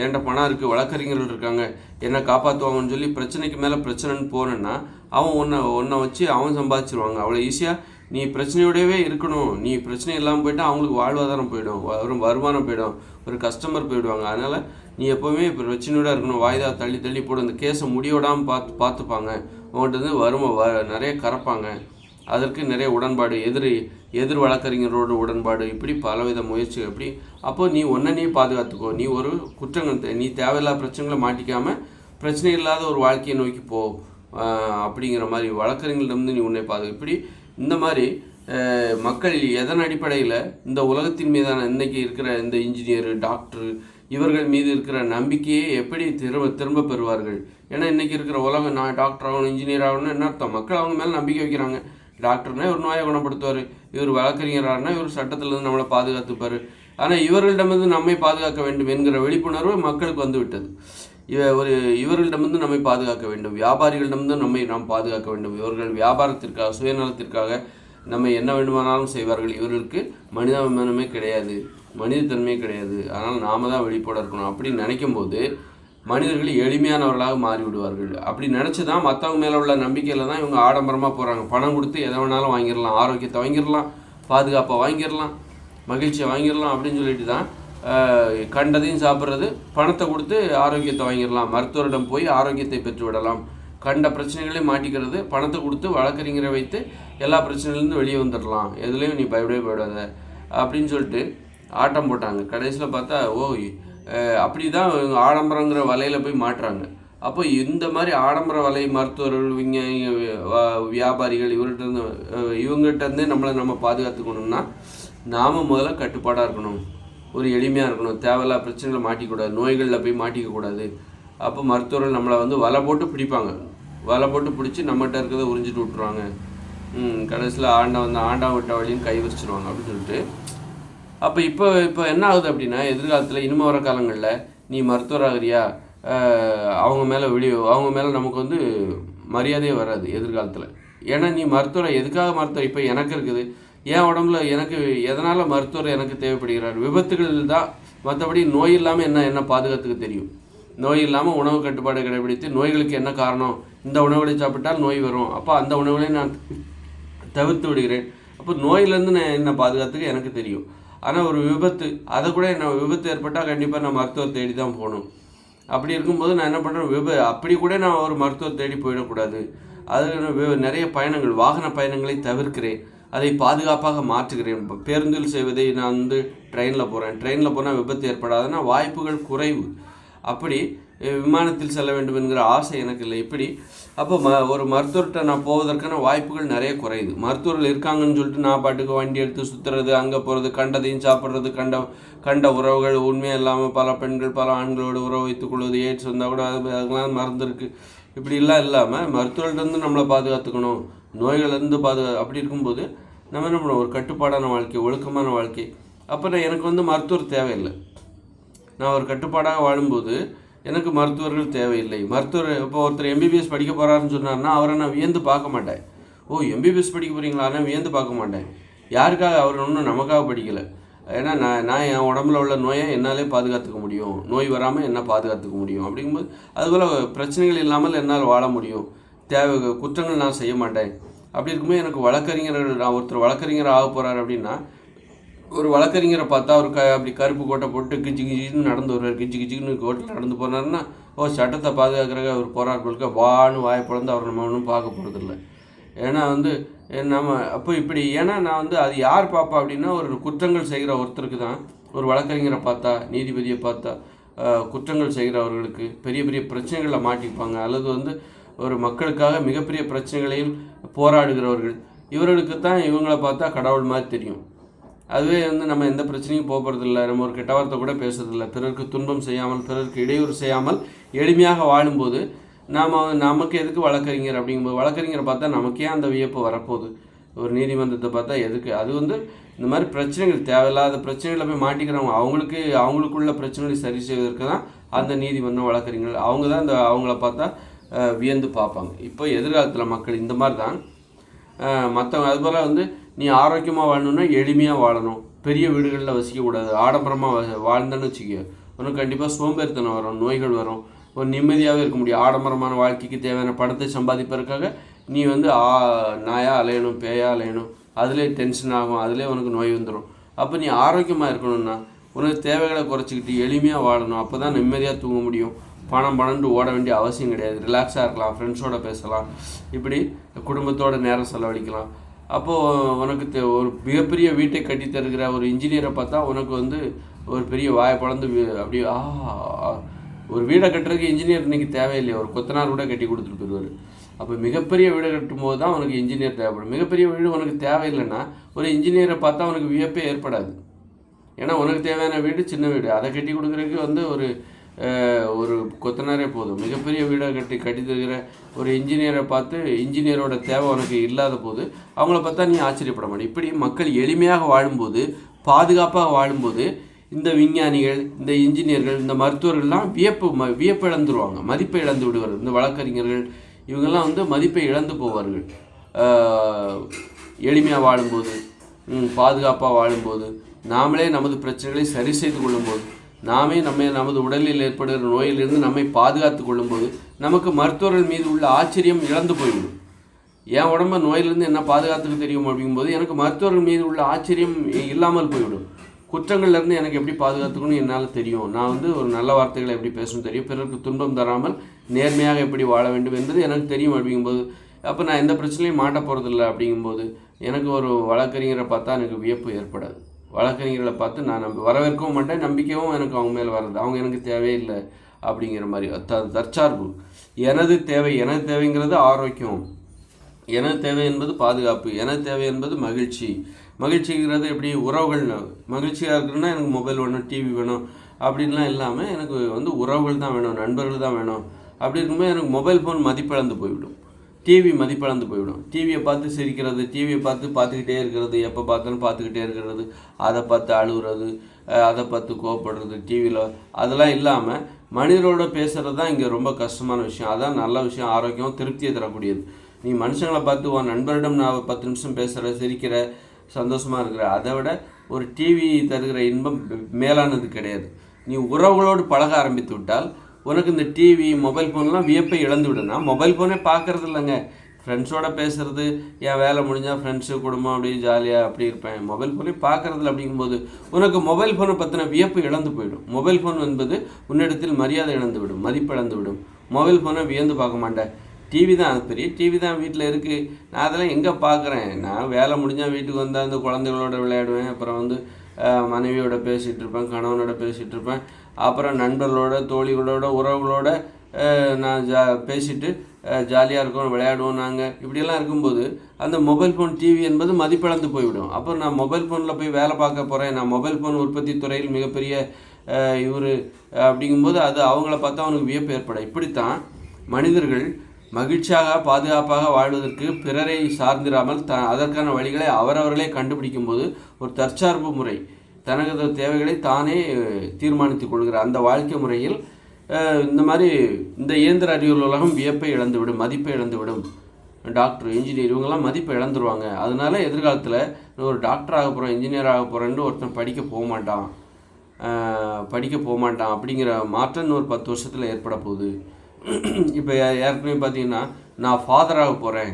என்கிட்ட பணம் இருக்குது, வழக்கறிஞர்கள் இருக்காங்க, என்னை காப்பாற்றுவாங்கன்னு சொல்லி பிரச்சனைக்கு மேலே பிரச்சனைன்னு போனேன்னா அவன் ஒன்றை வச்சு அவன் சம்பாதிச்சிருவாங்க. அவ்வளோ ஈஸியாக நீ பிரச்சனையோடவே இருக்கணும். நீ பிரச்சனை இல்லாமல் போயிட்டால் அவங்களுக்கு வாழ்வாதாரம் போயிடும், வருமானம் போயிடும், ஒரு கஸ்டமர் போயிடுவாங்க. அதனால் நீ எப்போவுமே பிரச்சனையோடு இருக்கணும். வாய்தா தள்ளி போடு, அந்த கேஸை முடியோடாமல் பார்த்துப்பாங்க. உங்கள்கிட்ட நிறைய கறப்பாங்க. அதற்கு நிறைய உடன்பாடு, எதிர் வழக்கறிஞரோட உடன்பாடு, இப்படி பலவித முயற்சிகள். இப்படி அப்போது நீ நீ பாதுகாத்துக்கோ. நீ ஒரு குற்றங்கள், நீ தேவையில்லாத பிரச்சனைகளை மாட்டிக்காமல் பிரச்சனை இல்லாத ஒரு வாழ்க்கையை நோக்கி போ அப்படிங்கிற மாதிரி வழக்கறிஞர்களிடமிருந்து நீ உன்னை இப்படி இந்த மாதிரி மக்கள் எதன் அடிப்படையில் இந்த உலகத்தின் மீதான இன்றைக்கி இருக்கிற இந்த இன்ஜினியரு, டாக்டரு, இவர்கள் மீது இருக்கிற நம்பிக்கையை எப்படி திரும்ப பெறுவார்கள்? ஏன்னா இன்றைக்கி இருக்கிற உலகம் நான் டாக்டர் ஆகணும் இன்ஜினியர் ஆகணும்னு என்ன அர்த்தம்? மக்கள் அவங்க மேலே நம்பிக்கை வைக்கிறாங்க. டாக்டர்னா இவர் நோயை குணப்படுத்துவார், இவர் வழக்கறிஞரானா இவர் சட்டத்திலேருந்து நம்மளை பாதுகாத்துப்பார். ஆனால் இவர்களிடமிருந்து நம்மை பாதுகாக்க வேண்டும் என்கிற விழிப்புணர்வு மக்களுக்கு வந்து விட்டது. இவர்களிடமிருந்து நம்மை பாதுகாக்க வேண்டும், வியாபாரிகளிடமிருந்து நாம் பாதுகாக்க வேண்டும். இவர்கள் வியாபாரத்திற்காக சுயநலத்திற்காக நம்ம என்ன வேண்டுமானாலும் செய்வார்கள். இவர்களுக்கு மனிதாபிமானமே கிடையாது, மனிதத்தன்மையே கிடையாது. அதனால் நாம தான் வெளிப்பட இருக்கணும் அப்படின்னு நினைக்கும் போது மனிதர்கள் எளிமையானவர்களாக மாறிவிடுவார்கள். அப்படி நினச்சி தான் மற்றவங்க மேலே உள்ள நம்பிக்கையில் தான் இவங்க ஆடம்பரமாக போகிறாங்க. பணம் கொடுத்து எதை வேணாலும் வாங்கிடலாம், ஆரோக்கியத்தை வாங்கிடலாம், பாதுகாப்பை வாங்கிடலாம், மகிழ்ச்சியை வாங்கிடலாம் அப்படின்னு சொல்லிட்டு தான் கண்டதையும் சாப்பிட்றது. பணத்தை கொடுத்து ஆரோக்கியத்தை வாங்கிடலாம், மருத்துவரிடம் போய் ஆரோக்கியத்தை பெற்று விடலாம், கண்ட பிரச்சனைகளையும் மாட்டிக்கிறது. பணத்தை கொடுத்து வழக்கறிஞரை வைத்து எல்லா பிரச்சனையிலேருந்து வெளியே வந்துடலாம், எதுலேயும் நீ பயப்படாத அப்படின்னு சொல்லிட்டு ஆட்டம் போட்டாங்க. கடைசியில் பார்த்தா அப்படி தான் ஆடம்பரங்கிற வலையில் போய் மாட்டுறாங்க. அப்போ இந்த மாதிரி ஆடம்பர வலை மருத்துவர்கள், வியாபாரிகள் இவங்ககிட்டருந்தே நம்ம பாதுகாத்துக்கணும்னா நாம் முதல்ல கட்டுப்பாடாக இருக்கணும், ஒரு எளிமையாக இருக்கணும், தேவையில்லா பிரச்சனைகளை மாட்டிக்கூடாது, நோய்களில் போய் மாட்டிக்கக்கூடாது. அப்போ மருத்துவர்கள் நம்மளை வலை போட்டு பிடிப்பாங்க, வலை போட்டு பிடிச்சி நம்மகிட்ட இருக்கிறத உறிஞ்சிட்டு விட்டுருவாங்க. கடைசியில் ஆண்டா விட்ட வழியும் கை வச்சிருவாங்க அப்படின்னு சொல்லிட்டு. அப்போ இப்போ என்ன ஆகுது அப்படின்னா, எதிர்காலத்தில் இனிமே வர காலங்களில் நீ மருத்துவராகிறியா, அவங்க மேலே நமக்கு மரியாதையே வராது எதிர்காலத்தில். ஏன்னா நீ எதுக்காக மருத்துவர்? இப்போ எனக்கு இருக்குது, என் உடம்புல எனக்கு எதனால் மருத்துவர் எனக்கு தேவைப்படுகிறார்? விபத்துகள் தான், மற்றபடி நோய் இல்லாமல் என்ன பாதுகாத்துக்க தெரியும். நோய் இல்லாமல் உணவு கட்டுப்பாடு கடைபிடித்து நோய்களுக்கு என்ன காரணம், இந்த உணவுகளை சாப்பிட்டால் நோய் வரும், அப்போ அந்த உணவுகளை நான் தவிர்த்து விடுகிறேன். அப்போ நோயிலேருந்து நான் என்ன பாதுகாத்துக்க எனக்கு தெரியும். ஆனால் ஒரு விபத்து, அதை கூட விபத்து ஏற்பட்டால் கண்டிப்பாக நான் மருத்துவர் தேடி தான் போகணும். அப்படி இருக்கும்போது நான் என்ன பண்ணுறேன், அப்படி கூட நான் ஒரு மருத்துவர் தேடி போயிடக்கூடாது. அது நிறைய பயணங்கள், வாகன பயணங்களை தவிர்க்கிறேன், அதை பாதுகாப்பாக மாற்றுகிறேன். இப்போ பேருந்தில் செய்வதை நான் ட்ரெயினில் போனால் விபத்து ஏற்படாதுன்னா வாய்ப்புகள் குறைவு. அப்படி விமானத்தில் செல்ல வேண்டும் என்கிற ஆசை எனக்கு இல்லை. இப்படி அப்போ ஒரு மருத்துவர்கிட்ட நான் போவதற்கான வாய்ப்புகள் நிறைய குறையுது. மருத்துவர்கள் இருக்காங்கன்னு சொல்லிட்டு நான் பாட்டுக்கு வண்டி எடுத்து சுற்றுறது, அங்கே போகிறது, கண்டதையும் சாப்பிட்றது, கண்ட உறவுகள் உண்மையாக இல்லாமல் பல பெண்கள் பல ஆண்களோடு உறவு வைத்துக் கொள்வது, எய்ட்ஸ் வந்தால் கூட அதுக்கெல்லாம் மறந்துருக்கு. இப்படிலாம் இல்லாமல் மருத்துவர்கிட்டருந்து நம்மளை பாதுகாத்துக்கணும், நோய்கள்லேருந்து அப்படி இருக்கும்போது நம்ம என்ன பண்ணுவோம், ஒரு கட்டுப்பாடான வாழ்க்கை, ஒழுக்கமான வாழ்க்கை. அப்போ எனக்கு மருத்துவர் தேவையில்லை. நான் ஒரு கட்டுப்பாடாக வாழும்போது எனக்கு மருத்துவர்கள் தேவையில்லை. இப்போ ஒருத்தர் எம்பிபிஎஸ் படிக்க போகிறாருன்னு சொன்னார்னா அவரை நான் வியந்து பார்க்க மாட்டேன். எம்பிபிஎஸ் படிக்க போகிறீங்களா? நான் வியந்து பார்க்க மாட்டேன். யாருக்காக? அவர் ஒன்றும் நமக்காக படிக்கலை. ஏன்னா நான் என் உடம்புல உள்ள நோயை என்னாலே பாதுகாத்துக்க முடியும், நோய் வராமல் என்ன பாதுகாத்துக்க முடியும். அப்படிங்கும்போது அதுபோல் பிரச்சனைகள் இல்லாமல் என்னால் வாழ முடியும், குற்றங்கள் நான் செய்ய மாட்டேன். அப்படி இருக்கும்போது எனக்கு நான் ஒருத்தர் வழக்கறிஞர் ஆக போகிறார் அப்படின்னா, ஒரு வழக்கறிஞரை பார்த்தா அவர் அப்படி கருப்பு கோட்டை போட்டு கிச்சின்னு நடந்து வருவார், கிச்சின்னு கோட்டில் நடந்து போனார்னா சட்டத்தை பாதுகாக்கிறக்க அவர் போகிறார் போலுக்க வான்னு வாயை பிறந்து அவர் நம்ம ஒன்றும் பார்க்க போகிறதில்ல. ஏன்னா நம்ம அப்போ இப்படி, ஏன்னா நான் அது யார் பார்ப்பா அப்படின்னா, ஒரு குற்றங்கள் செய்கிற ஒருத்தருக்கு தான் ஒரு வழக்கறிஞரை பார்த்தா, நீதிபதியை பார்த்தா, குற்றங்கள் செய்கிறவர்களுக்கு பெரிய பெரிய பிரச்சனைகளில் மாட்டிப்பாங்க, அல்லது ஒரு மக்களுக்காக மிகப்பெரிய பிரச்சனைகளையும் போராடுகிறவர்கள், இவர்களுக்கு தான் இவங்களை பார்த்தா கடவுள் மாதிரி தெரியும். அதுவே நம்ம எந்த பிரச்சனையும் போகிறதில்ல, நம்ம ஒரு கெட்ட வார்த்தை கூட பேசுறதில்ல, பிறருக்கு துன்பம் செய்யாமல், பிறருக்கு இடையூறு செய்யாமல் எளிமையாக வாழும்போது நமக்கு எதுக்கு வழக்கறிஞர்? அப்படிங்கும்போது வழக்கறிஞரை பார்த்தா நமக்கே அந்த வியப்பு வரப்போகுது. ஒரு நீதிமன்றத்தை பார்த்தா எதுக்கு? அது இந்த மாதிரி பிரச்சனைகள், தேவையில்லாத பிரச்சனைகளை போய் மாட்டிக்கிறவங்க, அவங்களுக்குள்ள பிரச்சனைகளை சரி செய்வதற்கு தான் அந்த நீதிமன்றம், வழக்கறிஞர்கள் அவங்க தான் அவங்கள பார்த்தா வியந்து பார்ப்பாங்க. இப்போ எதிர்காலத்தில் மக்கள் இந்த மாதிரி தான் மற்றவங்க. அதுபோல் நீ ஆரோக்கியமாக வாழணுன்னா எளிமையாக வாழணும், பெரிய வீடுகளில் வசிக்கக்கூடாது. ஆடம்பரமாக வாழ்ந்தேன்னு வச்சுக்க உனக்கு கண்டிப்பாக சோம்பேறித்தனம் வரும், நோய்கள் வரும், ஒரு நிம்மதியாகவே இருக்க முடியும். ஆடம்பரமான வாழ்க்கைக்கு தேவையான பணத்தை சம்பாதிப்பதற்காக நீ நாயாக அலையணும், பேயாக அலையணும், அதிலே டென்ஷன் ஆகும், அதிலே உனக்கு நோய் வந்துடும். அப்போ நீ ஆரோக்கியமாக இருக்கணும்னா உனக்கு தேவைகளை குறைச்சிக்கிட்டு எளிமையாக வாழணும். அப்போ தான் நிம்மதியாக தூங்க முடியும். பணம்னு ஓட வேண்டிய அவசியம் கிடையாது. ரிலாக்ஸாக இருக்கலாம், ஃப்ரெண்ட்ஸோடு பேசலாம், இப்படி குடும்பத்தோட நேரம் செலவழிக்கலாம். அப்போது உனக்கு ஒரு மிகப்பெரிய வீட்டை கட்டி தருகிற ஒரு இன்ஜினியரை பார்த்தா உனக்கு ஒரு பெரிய வாயை பழந்து அப்படியே ஒரு வீடை கட்டுறதுக்கு இன்ஜினியர் இன்றைக்கி தேவையில்லையே, ஒரு கொத்தனார் கூட கட்டி கொடுத்துட்டு போயிடுவார். அப்போ மிகப்பெரிய வீடை கட்டும் போது தான் உனக்கு இன்ஜினியர் தேவைப்படும். மிகப்பெரிய வீடு உனக்கு தேவையில்லைன்னா ஒரு இன்ஜினியரை பார்த்தா உனக்கு வியப்பே ஏற்படாது. ஏன்னா உனக்கு தேவையான வீடு சின்ன வீடு, அதை கட்டி கொடுக்குறதுக்கு ஒரு ஒரு கொத்தனாரே போதும். மிகப்பெரிய வீடாக கட்டி தருகிற ஒரு இன்ஜினியரை பார்த்து இன்ஜினியரோட தேவை உனக்கு இல்லாத போது அவங்கள பார்த்தா நீ ஆச்சரியப்பட மாட்டேன். இப்படி மக்கள் எளிமையாக வாழும்போது, பாதுகாப்பாக வாழும்போது இந்த விஞ்ஞானிகள், இந்த இன்ஜினியர்கள், இந்த மருத்துவர்கள்லாம் வியப்பு இழந்துருவாங்க, மதிப்பை இழந்து விடுவார்கள். இந்த வழக்கறிஞர்கள் இவங்கெல்லாம் வந்து மதிப்பை இழந்து போவார்கள். எளிமையாக வாழும்போது, பாதுகாப்பாக வாழும்போது, நாமளே நமது பிரச்சனைகளை சரி செய்து கொள்ளும்போது, நாமே நமது உடலில் ஏற்படுகிற நோயிலிருந்து நம்மை பாதுகாத்து கொள்ளும்போது நமக்கு மருத்துவர்கள் மீது உள்ள ஆச்சரியம் இழந்து போய்விடும். என் உடம்பை நோயிலிருந்து என்ன பாதுகாத்துக்கு தெரியும் அப்படிங்கும்போது எனக்கு மருத்துவர்கள் மீது உள்ள ஆச்சரியம் இல்லாமல் போய்விடும். குற்றங்கள்லேருந்து எனக்கு எப்படி பாதுகாத்துக்கணும்னு என்னால் தெரியும். நான் வந்து ஒரு நல்ல வார்த்தைகளை எப்படி பேசணும் தெரியும். பிறருக்கு துன்பம் தராமல் நேர்மையாக எப்படி வாழ வேண்டும் என்பது எனக்கு தெரியும் அப்படிங்கும்போது, அப்போ நான் எந்த பிரச்சனையும் மாட்ட போகிறதில்ல அப்படிங்கும்போது எனக்கு ஒரு வழக்கறிஞரை பார்த்தா எனக்கு வியப்பு ஏற்படாது. வழக்கறிஞர்களை பார்த்து நான் வரவேற்கவும் மாட்டேன், நம்பிக்கையும் எனக்கு அவங்க மேலே வர்றது, அவங்க எனக்கு தேவையில்லை அப்படிங்கிற மாதிரி தற்சார்பு. எனது தேவைங்கிறது ஆரோக்கியம், எனது தேவை என்பது பாதுகாப்பு, எனது தேவை என்பது மகிழ்ச்சிங்கிறது எப்படி உறவுகள். மகிழ்ச்சியாக இருக்குன்னா எனக்கு மொபைல் வேணும், டிவி வேணும் அப்படின்லாம் இல்லாமல் எனக்கு வந்து உறவுகள் தான் வேணும், நண்பர்கள் தான் வேணும். அப்படி இருக்கும்போது எனக்கு மொபைல் ஃபோன் மதிப்பிழந்து போய்விடும், டிவி மதிப்பிழந்து போய்விடும். டிவியை பார்த்து சிரிக்கிறது, டிவியை பார்த்துக்கிட்டே இருக்கிறது, எப்போ பார்த்தாலும் பார்த்துக்கிட்டே இருக்கிறது, அதை பார்த்து அழுகுறது, அதை பார்த்து கோவப்படுறது டிவியில், அதெல்லாம் இல்லாமல் மனிதரோட பேசுகிறது தான் இங்கே ரொம்ப கஷ்டமான விஷயம். அதான் நல்ல விஷயம், ஆரோக்கியம், திருப்தியை தரக்கூடியது. நீ மனுஷங்களை பார்த்து உன் நண்பரிடம் நான் 10 நிமிஷம் பேசுகிற, சிரிக்கிற, சந்தோஷமாக இருக்கிற, அதை விட ஒரு டிவி தருகிற இன்பம் மேலானது கிடையாது. நீ உறவுகளோடு பழக ஆரம்பித்து விட்டால் உனக்கு இந்த டிவி, மொபைல் ஃபோன்லாம் வியப்பை இழந்து விடுனா. மொபைல் ஃபோனே பார்க்குறது இல்லைங்க, ஃப்ரெண்ட்ஸோட பேசுகிறது, என் வேலை முடிஞ்சால் ஃப்ரெண்ட்ஸு குடும்பம் அப்படி ஜாலியாக அப்படி இருப்பேன். மொபைல் ஃபோனே பார்க்குறதில்ல அப்படிங்கும்போது உனக்கு மொபைல் ஃபோனை பற்றின வியப்பு இழந்து போயிடும். மொபைல் ஃபோன் என்பது உன்னிடத்தில் மரியாதை இழந்து விடும், மதிப்பு இழந்து விடும். மொபைல் ஃபோனை வியந்து பார்க்க மாட்டேன். டிவி தான், அது பெரிய டிவி தான் வீட்டில் இருக்குது, நான் அதெல்லாம் எங்கே பார்க்குறேன். நான் வேலை முடிஞ்சால் வீட்டுக்கு வந்தால் அந்த குழந்தைகளோட விளையாடுவேன், அப்புறம் வந்து மனைவியோட பேசிகிட்டு இருப்பேன், கணவனோட பேசிகிட்டு இருப்பேன், அப்புறம் நண்பர்களோட, தோழிகளோட, உறவுகளோட நான் பேசிட்டு ஜாலியாக இருக்கோம், விளையாடுவோம் நாங்கள். இப்படியெல்லாம் இருக்கும்போது அந்த மொபைல் ஃபோன், டிவி என்பது மதிப்பிழந்து போய்விடும். அப்போ நான் மொபைல் ஃபோனில் போய் வேலை பார்க்க போகிறேன், நான் மொபைல் ஃபோன் உற்பத்தி துறையில் மிகப்பெரிய இவர் அப்படிங்கும்போது அது அவங்கள பார்த்தா அவனுக்கு வியப்பு ஏற்படும். இப்படித்தான் மனிதர்கள் மகிழ்ச்சியாக, பாதுகாப்பாக வாழ்வதற்கு பிறரை சார்ந்திராமல் அதற்கான வழிகளை அவரவர்களே கண்டுபிடிக்கும் போது ஒரு தற்சார்பு முறை, தனது தேவைகளை தானே தீர்மானித்து கொள்கிற அந்த வாழ்க்கை முறையில் இந்த மாதிரி இந்த இயந்திர அறிவியல் உலகம் வியப்பை இழந்துவிடும், மதிப்பை இழந்துவிடும். டாக்டர், இன்ஜினியர் இவங்கெல்லாம் மதிப்பை இழந்துருவாங்க. அதனால எதிர்காலத்தில் ஒரு டாக்டர் ஆக போகிறேன், இன்ஜினியர் ஆக போகிறேன்னு ஒருத்தன் படிக்க போக மாட்டான் அப்படிங்கிற மாற்றம் இன்னொரு 10 வருஷத்தில் ஏற்பட போகுது. இப்போ ஏற்கனவே பார்த்தீங்கன்னா நான் ஃபாதராக போகிறேன்,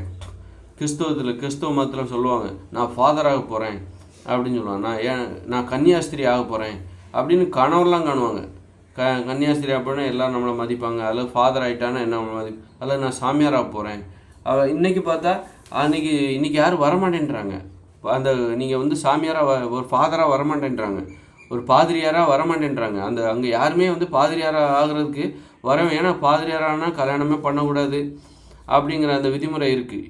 கிறிஸ்துவ மதத்தில் சொல்லுவாங்க, நான் ஃபாதராக போகிறேன் அப்படின்னு சொல்லுவாங்க. நான் கன்னியாஸ்திரி ஆக போகிறேன் அப்படின்னு கனவுலாம் காணுவாங்க. கன்னியாஸ்திரி ஆக போனால் எல்லோரும் நம்மளை மதிப்பாங்க, அதில் ஃபாதர் ஆகிட்டானா என்ன அதில் நான் சாமியாராக போகிறேன். இன்றைக்கி பார்த்தா இன்றைக்கி யாரும் வரமாட்டேன்றாங்க. அந்த நீங்கள் வந்து சாமியாராக ஒரு ஃபாதராக வரமாட்டேன்றாங்க, ஒரு பாதிரியாராக வரமாட்டேன்றாங்க. அங்கே யாருமே வந்து பாதிரியாராக ஆகிறதுக்கு ஏன்னா பாதிரியாரானால் கல்யாணமே பண்ணக்கூடாது அப்படிங்கிற அந்த விதிமுறை இருக்குது.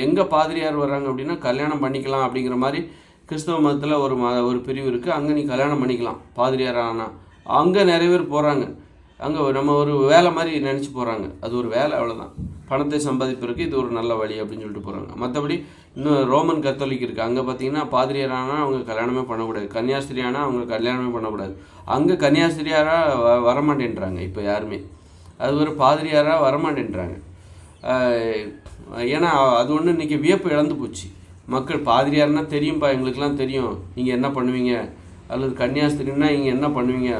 எங்கே பாதிரியார் வர்றாங்க அப்படின்னா கல்யாணம் பண்ணிக்கலாம் அப்படிங்கிற மாதிரி கிறிஸ்தவ மதத்தில் ஒரு பிரிவு இருக்குது. அங்கே நீ கல்யாணம் பண்ணிக்கலாம் பாதிரியார் ஆனால். அங்கே நிறைய பேர் போகிறாங்க, அங்கே நம்ம ஒரு வேலை மாதிரி நினச்சி போகிறாங்க. அது ஒரு வேலை, அவ்வளோதான். பணத்தை சம்பாதிப்பதற்கு இது ஒரு நல்ல வழி அப்படின்னு சொல்லிட்டு போகிறாங்க. மற்றபடி இன்னும் ரோமன் கத்தோலிக் இருக்குது, அங்கே பார்த்தீங்கன்னா பாதிரியாரானால் அவங்க கல்யாணமே பண்ணக்கூடாது, கன்னியாஸ்திரியானால் அவங்க கல்யாணமே பண்ணக்கூடாது. அங்கே கன்னியாஸ்திரியாராக வரமாட்டேன்றாங்க இப்போ யாருமே, அது ஒரு பாதிரியாராக வரமாட்டேன்றாங்க. ஏன்னா அது ஒன்று இன்றைக்கி வியப்பு இழந்து போச்சு. மக்கள் பாதிரியார்னா தெரியும்ப்பா, எங்களுக்கெல்லாம் தெரியும் நீங்கள் என்ன பண்ணுவீங்க, அல்லது கன்னியாஸ்திரின்னா நீங்கள் என்ன பண்ணுவீங்க,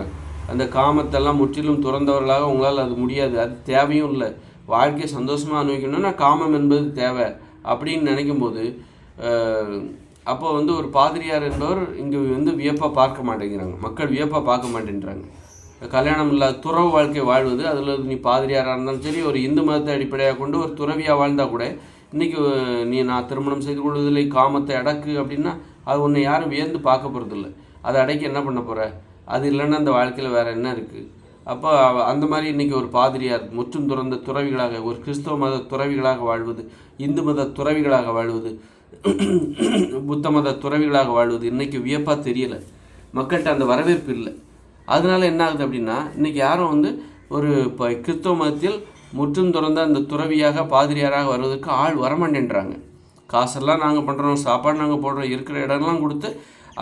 அந்த காமத்தெல்லாம் முற்றிலும் துறந்தவர்களாக உங்களால் அது முடியாது, அது தேவையும் இல்லை. வாழ்க்கையை சந்தோஷமாக அனுபவிக்கணும்னா காமம் என்பது தேவை அப்படின்னு நினைக்கும்போது அப்போ வந்து ஒரு பாதிரியார் என்பவர் இங்கே வந்து வியப்பாக பார்க்க மாட்டேங்கிறாங்க, மக்கள் வியப்பாக பார்க்க மாட்டேன்றாங்க. கல்யாணம் இல்லாத துறவு வாழ்க்கை வாழ்வது, அதில் நீ பாதிரியாராக இருந்தாலும் சரி, ஒரு இந்து மதத்தை அடிப்படையாக கொண்டு ஒரு துறவியாக வாழ்ந்தால் கூட இன்றைக்கி நான் திருமணம் செய்து கொள்வதில்லை, காமத்தை அடக்கு அப்படின்னா அது ஒன்று யாரும் வியந்து பார்க்க போகிறதில்ல. அதை அடக்கி என்ன பண்ண போகிற, அது இல்லைன்னா அந்த வாழ்க்கையில் வேறு என்ன இருக்குது. அப்போ அந்த மாதிரி இன்றைக்கி ஒரு பாதிரியார் முற்றும் துறந்த துறவிகளாக, ஒரு கிறிஸ்தவ மத துறவிகளாக வாழ்வது, இந்து மத துறவிகளாக வாழ்வது, புத்த மத துறவிகளாக வாழ்வது இன்றைக்கி வியப்பாக தெரியலை. மக்கள்கிட்ட அந்த வரவேற்பு இல்லை. அதனால என்ன ஆகுது அப்படின்னா, இன்றைக்கி யாரும் வந்து ஒரு இப்போ கிறிஸ்தவ மதத்தில் முற்றும் துறந்த அந்த துறவியாக பாதிரியாராக வருவதற்கு ஆள் வரமாட்டேன்றாங்க. காசெல்லாம் நாங்கள் பண்ணுறோம், சாப்பாடு நாங்கள் போடுறோம், இருக்கிற இடம்லாம் கொடுத்து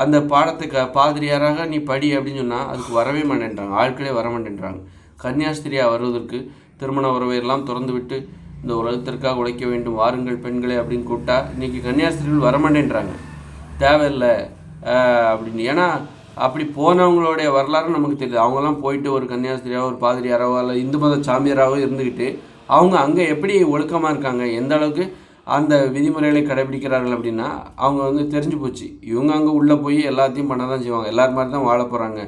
அந்த பாடத்தை பாதிரியாராக நீ படி அப்படின்னு சொன்னால் அதுக்கு வரவே மாட்டேன்றாங்க, ஆட்களே வர மாட்டேன்றாங்க. கன்னியாஸ்திரியாக வருவதற்கு திருமண உறவை எல்லாம் திறந்து விட்டு இந்த உலகத்திற்காக உழைக்க வேண்டும், வாருங்கள் பெண்களே அப்படின்னு கூப்பிட்டா இன்றைக்கி கன்னியாஸ்திரிகள் வரமாட்டேன்றாங்க, தேவையில்லை அப்படின்னு. ஏன்னா அப்படி போனவங்களுடைய வரலாறு நமக்கு தெரியுது. அவங்கெல்லாம் போயிட்டு ஒரு கன்னியாஸ்திரியாவோ ஒரு பாதிரியாராவோ இல்லை இந்து மத சாமியாராவோ இருந்துக்கிட்டு அவங்க அங்கே எப்படி ஒழுக்கமாக இருக்காங்க, எந்த அளவுக்கு அந்த விதிமுறைகளை கடைபிடிக்கிறார்கள் அப்படின்னா அவங்க வந்து தெரிஞ்சு போச்சு. இவங்க அங்கே உள்ளே போய் எல்லாத்தையும் பண்ண தான் செய்வாங்க, எல்லார் மாதிரி தான் வாழ போகிறாங்க.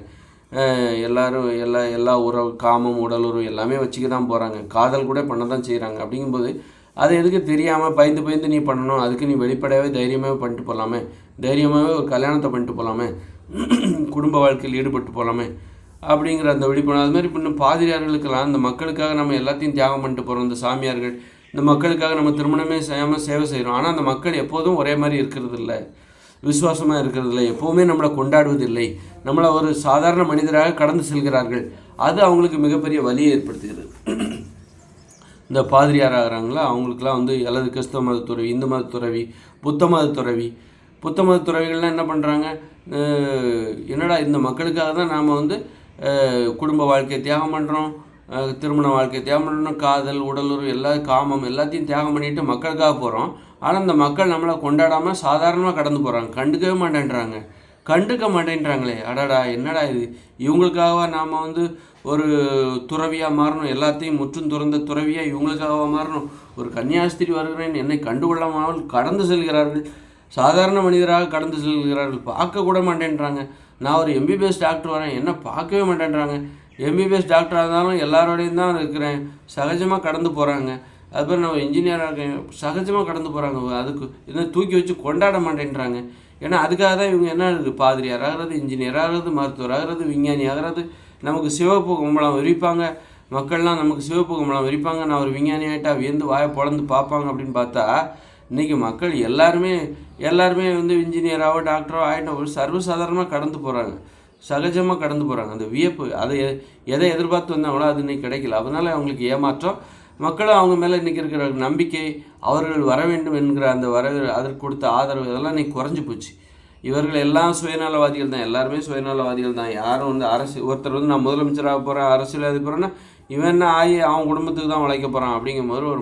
எல்லோரும் எல்லா உறவு, காமம், உடலுறவு எல்லாமே வச்சுக்க தான் போகிறாங்க, காதல் கூட பண்ண தான் செய்கிறாங்க. அப்படிங்கும்போது அதை எதுக்கு தெரியாமல் பயந்து நீ பண்ணணும், அதுக்கு நீ வெளிப்படையாகவே தைரியமாகவே பண்ணிட்டு போகலாமே, தைரியமாகவே ஒரு கல்யாணத்தை பண்ணிட்டு போகலாமே, குடும்ப வாழ்க்கையில் ஈடுபட்டு போகலாமே அப்படிங்கிற அந்த விழிப்புணர்வு. அது மாதிரி இப்போ இன்னும் பாதிரியார்களுக்கெல்லாம் இந்த மக்களுக்காக நம்ம எல்லாத்தையும் தியாகம் பண்ணிட்டு போகிறோம். இந்த சாமியார்கள் இந்த மக்களுக்காக நம்ம திருமணமே செய்யாமல் சேவை செய்கிறோம். ஆனால் அந்த மக்கள் எப்போதும் ஒரே மாதிரி இருக்கிறது இல்லை, விசுவாசமாக இருக்கிறது இல்லை, எப்போவுமே நம்மளை கொண்டாடுவதில்லை, நம்மளை ஒரு சாதாரண மனிதராக கடந்து செல்கிறார்கள். அது அவங்களுக்கு மிகப்பெரிய வலியை ஏற்படுத்துகிறது. இந்த பாதிரியார் ஆகிறாங்களா அவங்களுக்குலாம் வந்து அல்லது கிறிஸ்தவ மத துறவி, இந்து மத துறவி, புத்த மத துறவிகள்லாம் என்ன பண்ணுறாங்க, என்னடா இந்த மக்களுக்காக தான் நாம் வந்து குடும்ப வாழ்க்கையை தியாகம் பண்ணுறோம், திருமண வாழ்க்கையை தியாகம் பண்ணுறோம், காதல், உடலுறவு, காமம் எல்லாத்தையும் தியாகம் பண்ணிட்டு மக்களுக்காக போகிறோம். ஆனால் இந்த மக்கள் நம்மளை கொண்டாடாமல் சாதாரணமாக கடந்து போகிறாங்க, கண்டுக்க மாட்டேன்றாங்களே. அடாடா என்னடா இது, இவங்களுக்காக நாம் வந்து ஒரு துறவியாக மாறணும், எல்லாத்தையும் முற்றும் துறந்த துறவியாக இவங்களுக்காக மாறணும், ஒரு கன்னியாஸ்திரி வருகிறேன் என்னை கண்டுகொள்ளாமல் கடந்து செல்கிறார்கள், சாதாரண மனிதராக கடந்து செல்கிறார்கள், பார்க்க கூட மாட்டேன்றாங்க. நான் ஒரு எம்பிபிஎஸ் டாக்டர் வரேன், என்ன பார்க்கவே மாட்டேன்றாங்க, எம்பிபிஎஸ் டாக்டராக இருந்தாலும் எல்லாரோடையும் தான் இருக்கிறேன், சகஜமாக கடந்து போகிறாங்க. அதுபோல் நான் இன்ஜினியராக இருக்கேன், சகஜமாக கடந்து போகிறாங்க, அதுக்கு இன்னும் தூக்கி வச்சு கொண்டாட மாட்டேன்றாங்க. ஏன்னா அதுக்காக தான் இவங்க என்ன இருக்குது, பாதிரியார் ஆகிறது, இன்ஜினியர் ஆகிறது, மருத்துவர் ஆகிறது, விஞ்ஞானி ஆகிறது, நமக்கு சிவப்பு கும்பலம் விரிப்பாங்க, மக்கள்லாம் நமக்கு சிவப்பு கும்பலம் விரிப்பாங்க, நான் ஒரு விஞ்ஞானி ஆகிட்டா வியந்து வாயை பொழந்து பார்ப்பாங்க அப்படின்னு பார்த்தா இன்றைக்கி மக்கள் எல்லாருமே வந்து இன்ஜினியராகவோ டாக்டரோ ஆகிட்ட ஒரு சர்வசாதாரணமாக கடந்து போகிறாங்க, சகஜமாக கடந்து போகிறாங்க. அந்த வியப்பு அதை எதை எதிர்பார்த்து வந்தாங்களோ அது இன்றைக்கி கிடைக்கல. அதனால் அவங்களுக்கு ஏமாற்றம், மக்களும் அவங்க மேலே இன்றைக்கி இருக்கிற நம்பிக்கை, அவர்கள் வர வேண்டும் என்கிற அந்த அதற்கு கொடுத்த ஆதரவு இதெல்லாம் இன்றைக்கி குறைஞ்சி போச்சு. இவர்கள் எல்லாம் சுயநலவாதிகள் தான், எல்லாருமே சுயநலவாதிகள் தான். யாரும் வந்து ஒருத்தர் வந்து நான் முதலமைச்சராக போகிறேன், அரசியல்வாதி போகிறேன்னா இவன் என்ன ஆகி அவன் குடும்பத்துக்கு தான் உழைக்க போகிறான் அப்படிங்கும்போது ஒரு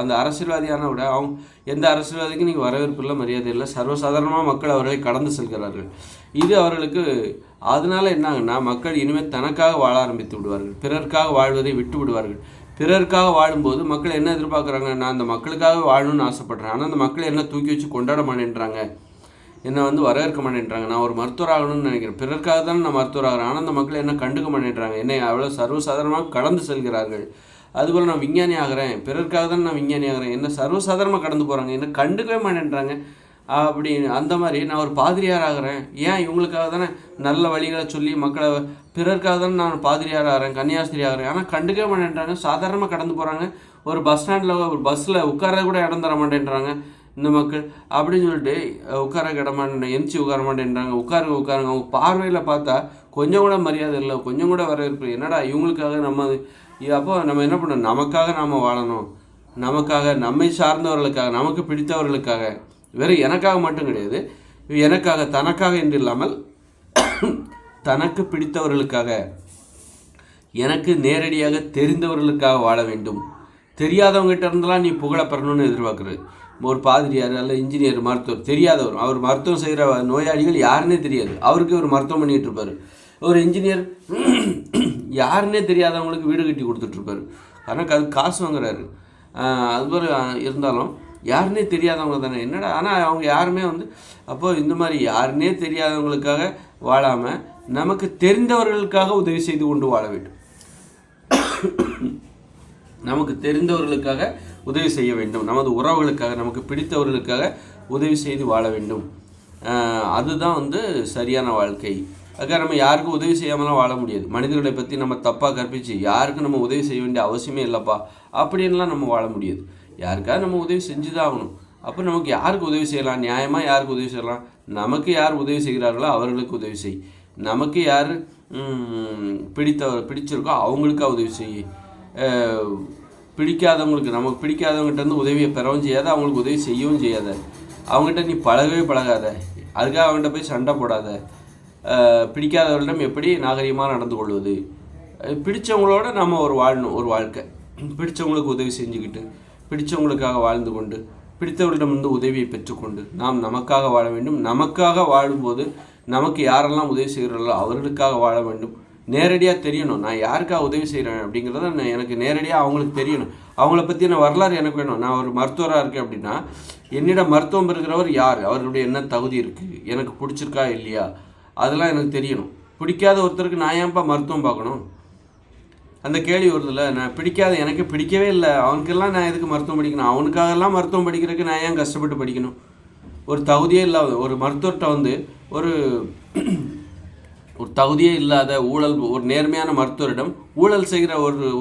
அந்த அரசியல்வாதியான விட அவங்க எந்த அரசியல்வாதிக்கும் நீங்கள் வரவேற்பு இல்லை, மரியாதை இல்லை, சர்வசாதாரணமாக மக்கள் அவர்களை கடந்து செல்கிறார்கள். இது அவர்களுக்கு அதனால என்ன ஆகுன்னா மக்கள் இனிமேல் தனக்காக வாழ ஆரம்பித்து விடுவார்கள், பிறர்க்காக வாழ்வதை விட்டு விடுவார்கள். பிறர்க்காக வாழும்போது மக்கள் என்ன எதிர்பார்க்குறாங்க, நான் அந்த மக்களுக்காக வாழணும்னு ஆசைப்பட்றேன், ஆனால் அந்த மக்கள் என்ன தூக்கி வச்சு கொண்டாட மாட்டேன்றாங்க, என்னை வந்து வரவேற்க மாட்டேன்றாங்க. நான் ஒரு மருத்துவர் ஆகணும்னு நினைக்கிறேன், பிறர்க்காக தான் நான் மருத்துவர் ஆகிறேன், ஆனால் அந்த மக்கள் என்ன கண்டுக்க மாட்டேன்றாங்க, என்னை அவ்வளோ சர்வசாதாரணமாக கடந்து செல்கிறார்கள். அதுபோல் நான் விஞ்ஞானி ஆகிறேன், பிறர்க்காக தான் நான் விஞ்ஞானி ஆகிறேன், என்ன சர்வசாதாரணமாக கடந்து போகிறாங்க, என்ன கண்டுக்கவே மாட்டேன்றாங்க. அப்படி அந்த மாதிரி நான் ஒரு பாதிரியார் ஆகிறேன், ஏன் இவங்களுக்காக தானே நல்ல வழிகளை சொல்லி மக்களை, பிறருக்காக தானே நான் பாதிரியார் ஆகிறேன், கன்னியாஸ்திரி ஆகிறேன், ஆனால் கண்டுக்கவே மாட்டேன்றாங்க, சாதாரணமாக கடந்து போகிறாங்க. ஒரு பஸ் ஸ்டாண்டில் ஒரு பஸ்ஸில் உட்கார கூட இடம் தர மாட்டேன்றாங்க இந்த மக்கள் அப்படின்னு சொல்லிட்டு, உட்கார இட மாட்டேன், எந்திச்சு உட்கார மாட்டேன்றாங்க, உட்காருங்க. அவங்க பார்வையில் பார்த்தா கொஞ்சம் கூட மரியாதை இல்லை, கொஞ்சம் கூட வரவேற்பு. என்னடா இவங்களுக்காக நம்ம அப்போ நம்ம என்ன பண்ணணும், நமக்காக நாம் வாழணும், நமக்காக, நம்மை சார்ந்தவர்களுக்காக, நமக்கு பிடித்தவர்களுக்காக, வேறு எனக்காக மட்டும் கிடையாது, எனக்காக தனக்காக என்று இல்லாமல் தனக்கு பிடித்தவர்களுக்காக, எனக்கு நேரடியாக தெரிந்தவர்களுக்காக வாழ வேண்டும். தெரியாதவங்ககிட்ட இருந்தெல்லாம் நீ புகழ பெறணும்னு எதிர்பார்க்குறது. ஒரு பாதிரியார் அல்ல இன்ஜினியர், மருத்துவர், தெரியாதவர், அவர் மருத்துவம் செய்கிற நோயாளிகள் யாருன்னே தெரியாது, அவருக்கு ஒரு மருத்துவம் பண்ணிகிட்டு இருப்பார். ஒரு இன்ஜினியர் யாருன்னே தெரியாதவங்களுக்கு வீடு கட்டி கொடுத்துட்ருப்பார், ஆனால் அது காசு வாங்குறாரு. அதுபோல் இருந்தாலும் யாருன்னே தெரியாதவங்க தானே, என்னடா. ஆனால் அவங்க யாருமே வந்து அப்போது இந்த மாதிரி யாருன்னே தெரியாதவங்களுக்காக வாழாமல் நமக்கு தெரிந்தவர்களுக்காக உதவி செய்து கொண்டு வாழ வேண்டும், நமக்கு தெரிந்தவர்களுக்காக உதவி செய்ய வேண்டும், நமது உறவுகளுக்காக, நமக்கு பிடித்தவர்களுக்காக உதவி செய்து வாழ வேண்டும். அதுதான் வந்து சரியான வாழ்க்கை. அதுக்காக நம்ம யாருக்கும் உதவி செய்யாமலாம் வாழ முடியாது. மனிதர்களை பற்றி நம்ம தப்பாக கற்பித்து யாருக்கும் நம்ம உதவி செய்ய வேண்டிய அவசியமே இல்லைப்பா அப்படின்லாம் நம்ம வாழ முடியாது. யாருக்காக நம்ம உதவி செஞ்சு தான் ஆகணும். அப்போ நமக்கு யாருக்கு உதவி செய்யலாம், நியாயமாக யாருக்கு உதவி செய்யலாம், நமக்கு யார் உதவி செய்கிறார்களோ அவர்களுக்கு உதவி செய். நமக்கு யார் பிடிச்சிருக்கோ அவங்களுக்காக உதவி செய். பிடிக்காதவங்களுக்கு, நமக்கு பிடிக்காதவங்ககிட்ட உதவியை பெறவும் செய்யாத, அவங்களுக்கு உதவி செய்யவும் செய்யாத. அவங்ககிட்ட நீ பழகவே பழகாத, அதுக்காக அவங்ககிட்ட போய் சண்டை போடாத. பிடிக்காதவர்களிடம் எப்படி நாகரிகமாக நடந்து கொள்வது, பிடித்தவங்களோட நம்ம ஒரு வாழ்க்கை, பிடித்தவங்களுக்கு உதவி செஞ்சுக்கிட்டு பிடித்தவங்களுக்காக வாழ்ந்து கொண்டு பிடித்தவர்களிடம் உதவியை பெற்றுக்கொண்டு நாம் நமக்காக வாழ வேண்டும். நமக்காக வாழும்போது நமக்கு யாரெல்லாம் உதவி செய்கிறார்களோ அவர்களுக்காக வாழ வேண்டும். நேரடியாக தெரியணும் நான் யாருக்காக உதவி செய்கிறேன் அப்படிங்கிறத எனக்கு நேரடியாக அவங்களுக்கு தெரியணும். அவங்கள பற்றின வரலாறு எனக்கு வேணும். நான் ஒரு மருத்துவராக இருக்கேன் அப்படின்னா என்னிடம் மருத்துவம் பெறுகிறவர் யார், அவர்களுடைய என்ன தகுதி இருக்குது, எனக்கு பிடிச்சிருக்கா இல்லையா, அதெல்லாம் எனக்கு தெரியணும். பிடிக்காத ஒருத்தருக்கு நான் ஏன்ப்பா மருத்துவம் பார்க்கணும், அந்த கேள்வி வருதில்ல. நான் பிடிக்காத, எனக்கு பிடிக்கவே இல்லை, அவனுக்கெல்லாம் நான் எதுக்கு மருத்துவம் படிக்கணும், அவனுக்காகலாம் மருத்துவம் படிக்கிறதுக்கு நான் ஏன் கஷ்டப்பட்டு படிக்கணும். ஒரு தகுதியே இல்லாத ஒரு மருத்துவர்கிட்ட ஒரு தகுதியே இல்லாத ஒரு நேர்மையான மருத்துவரிடம் ஊழல் செய்கிற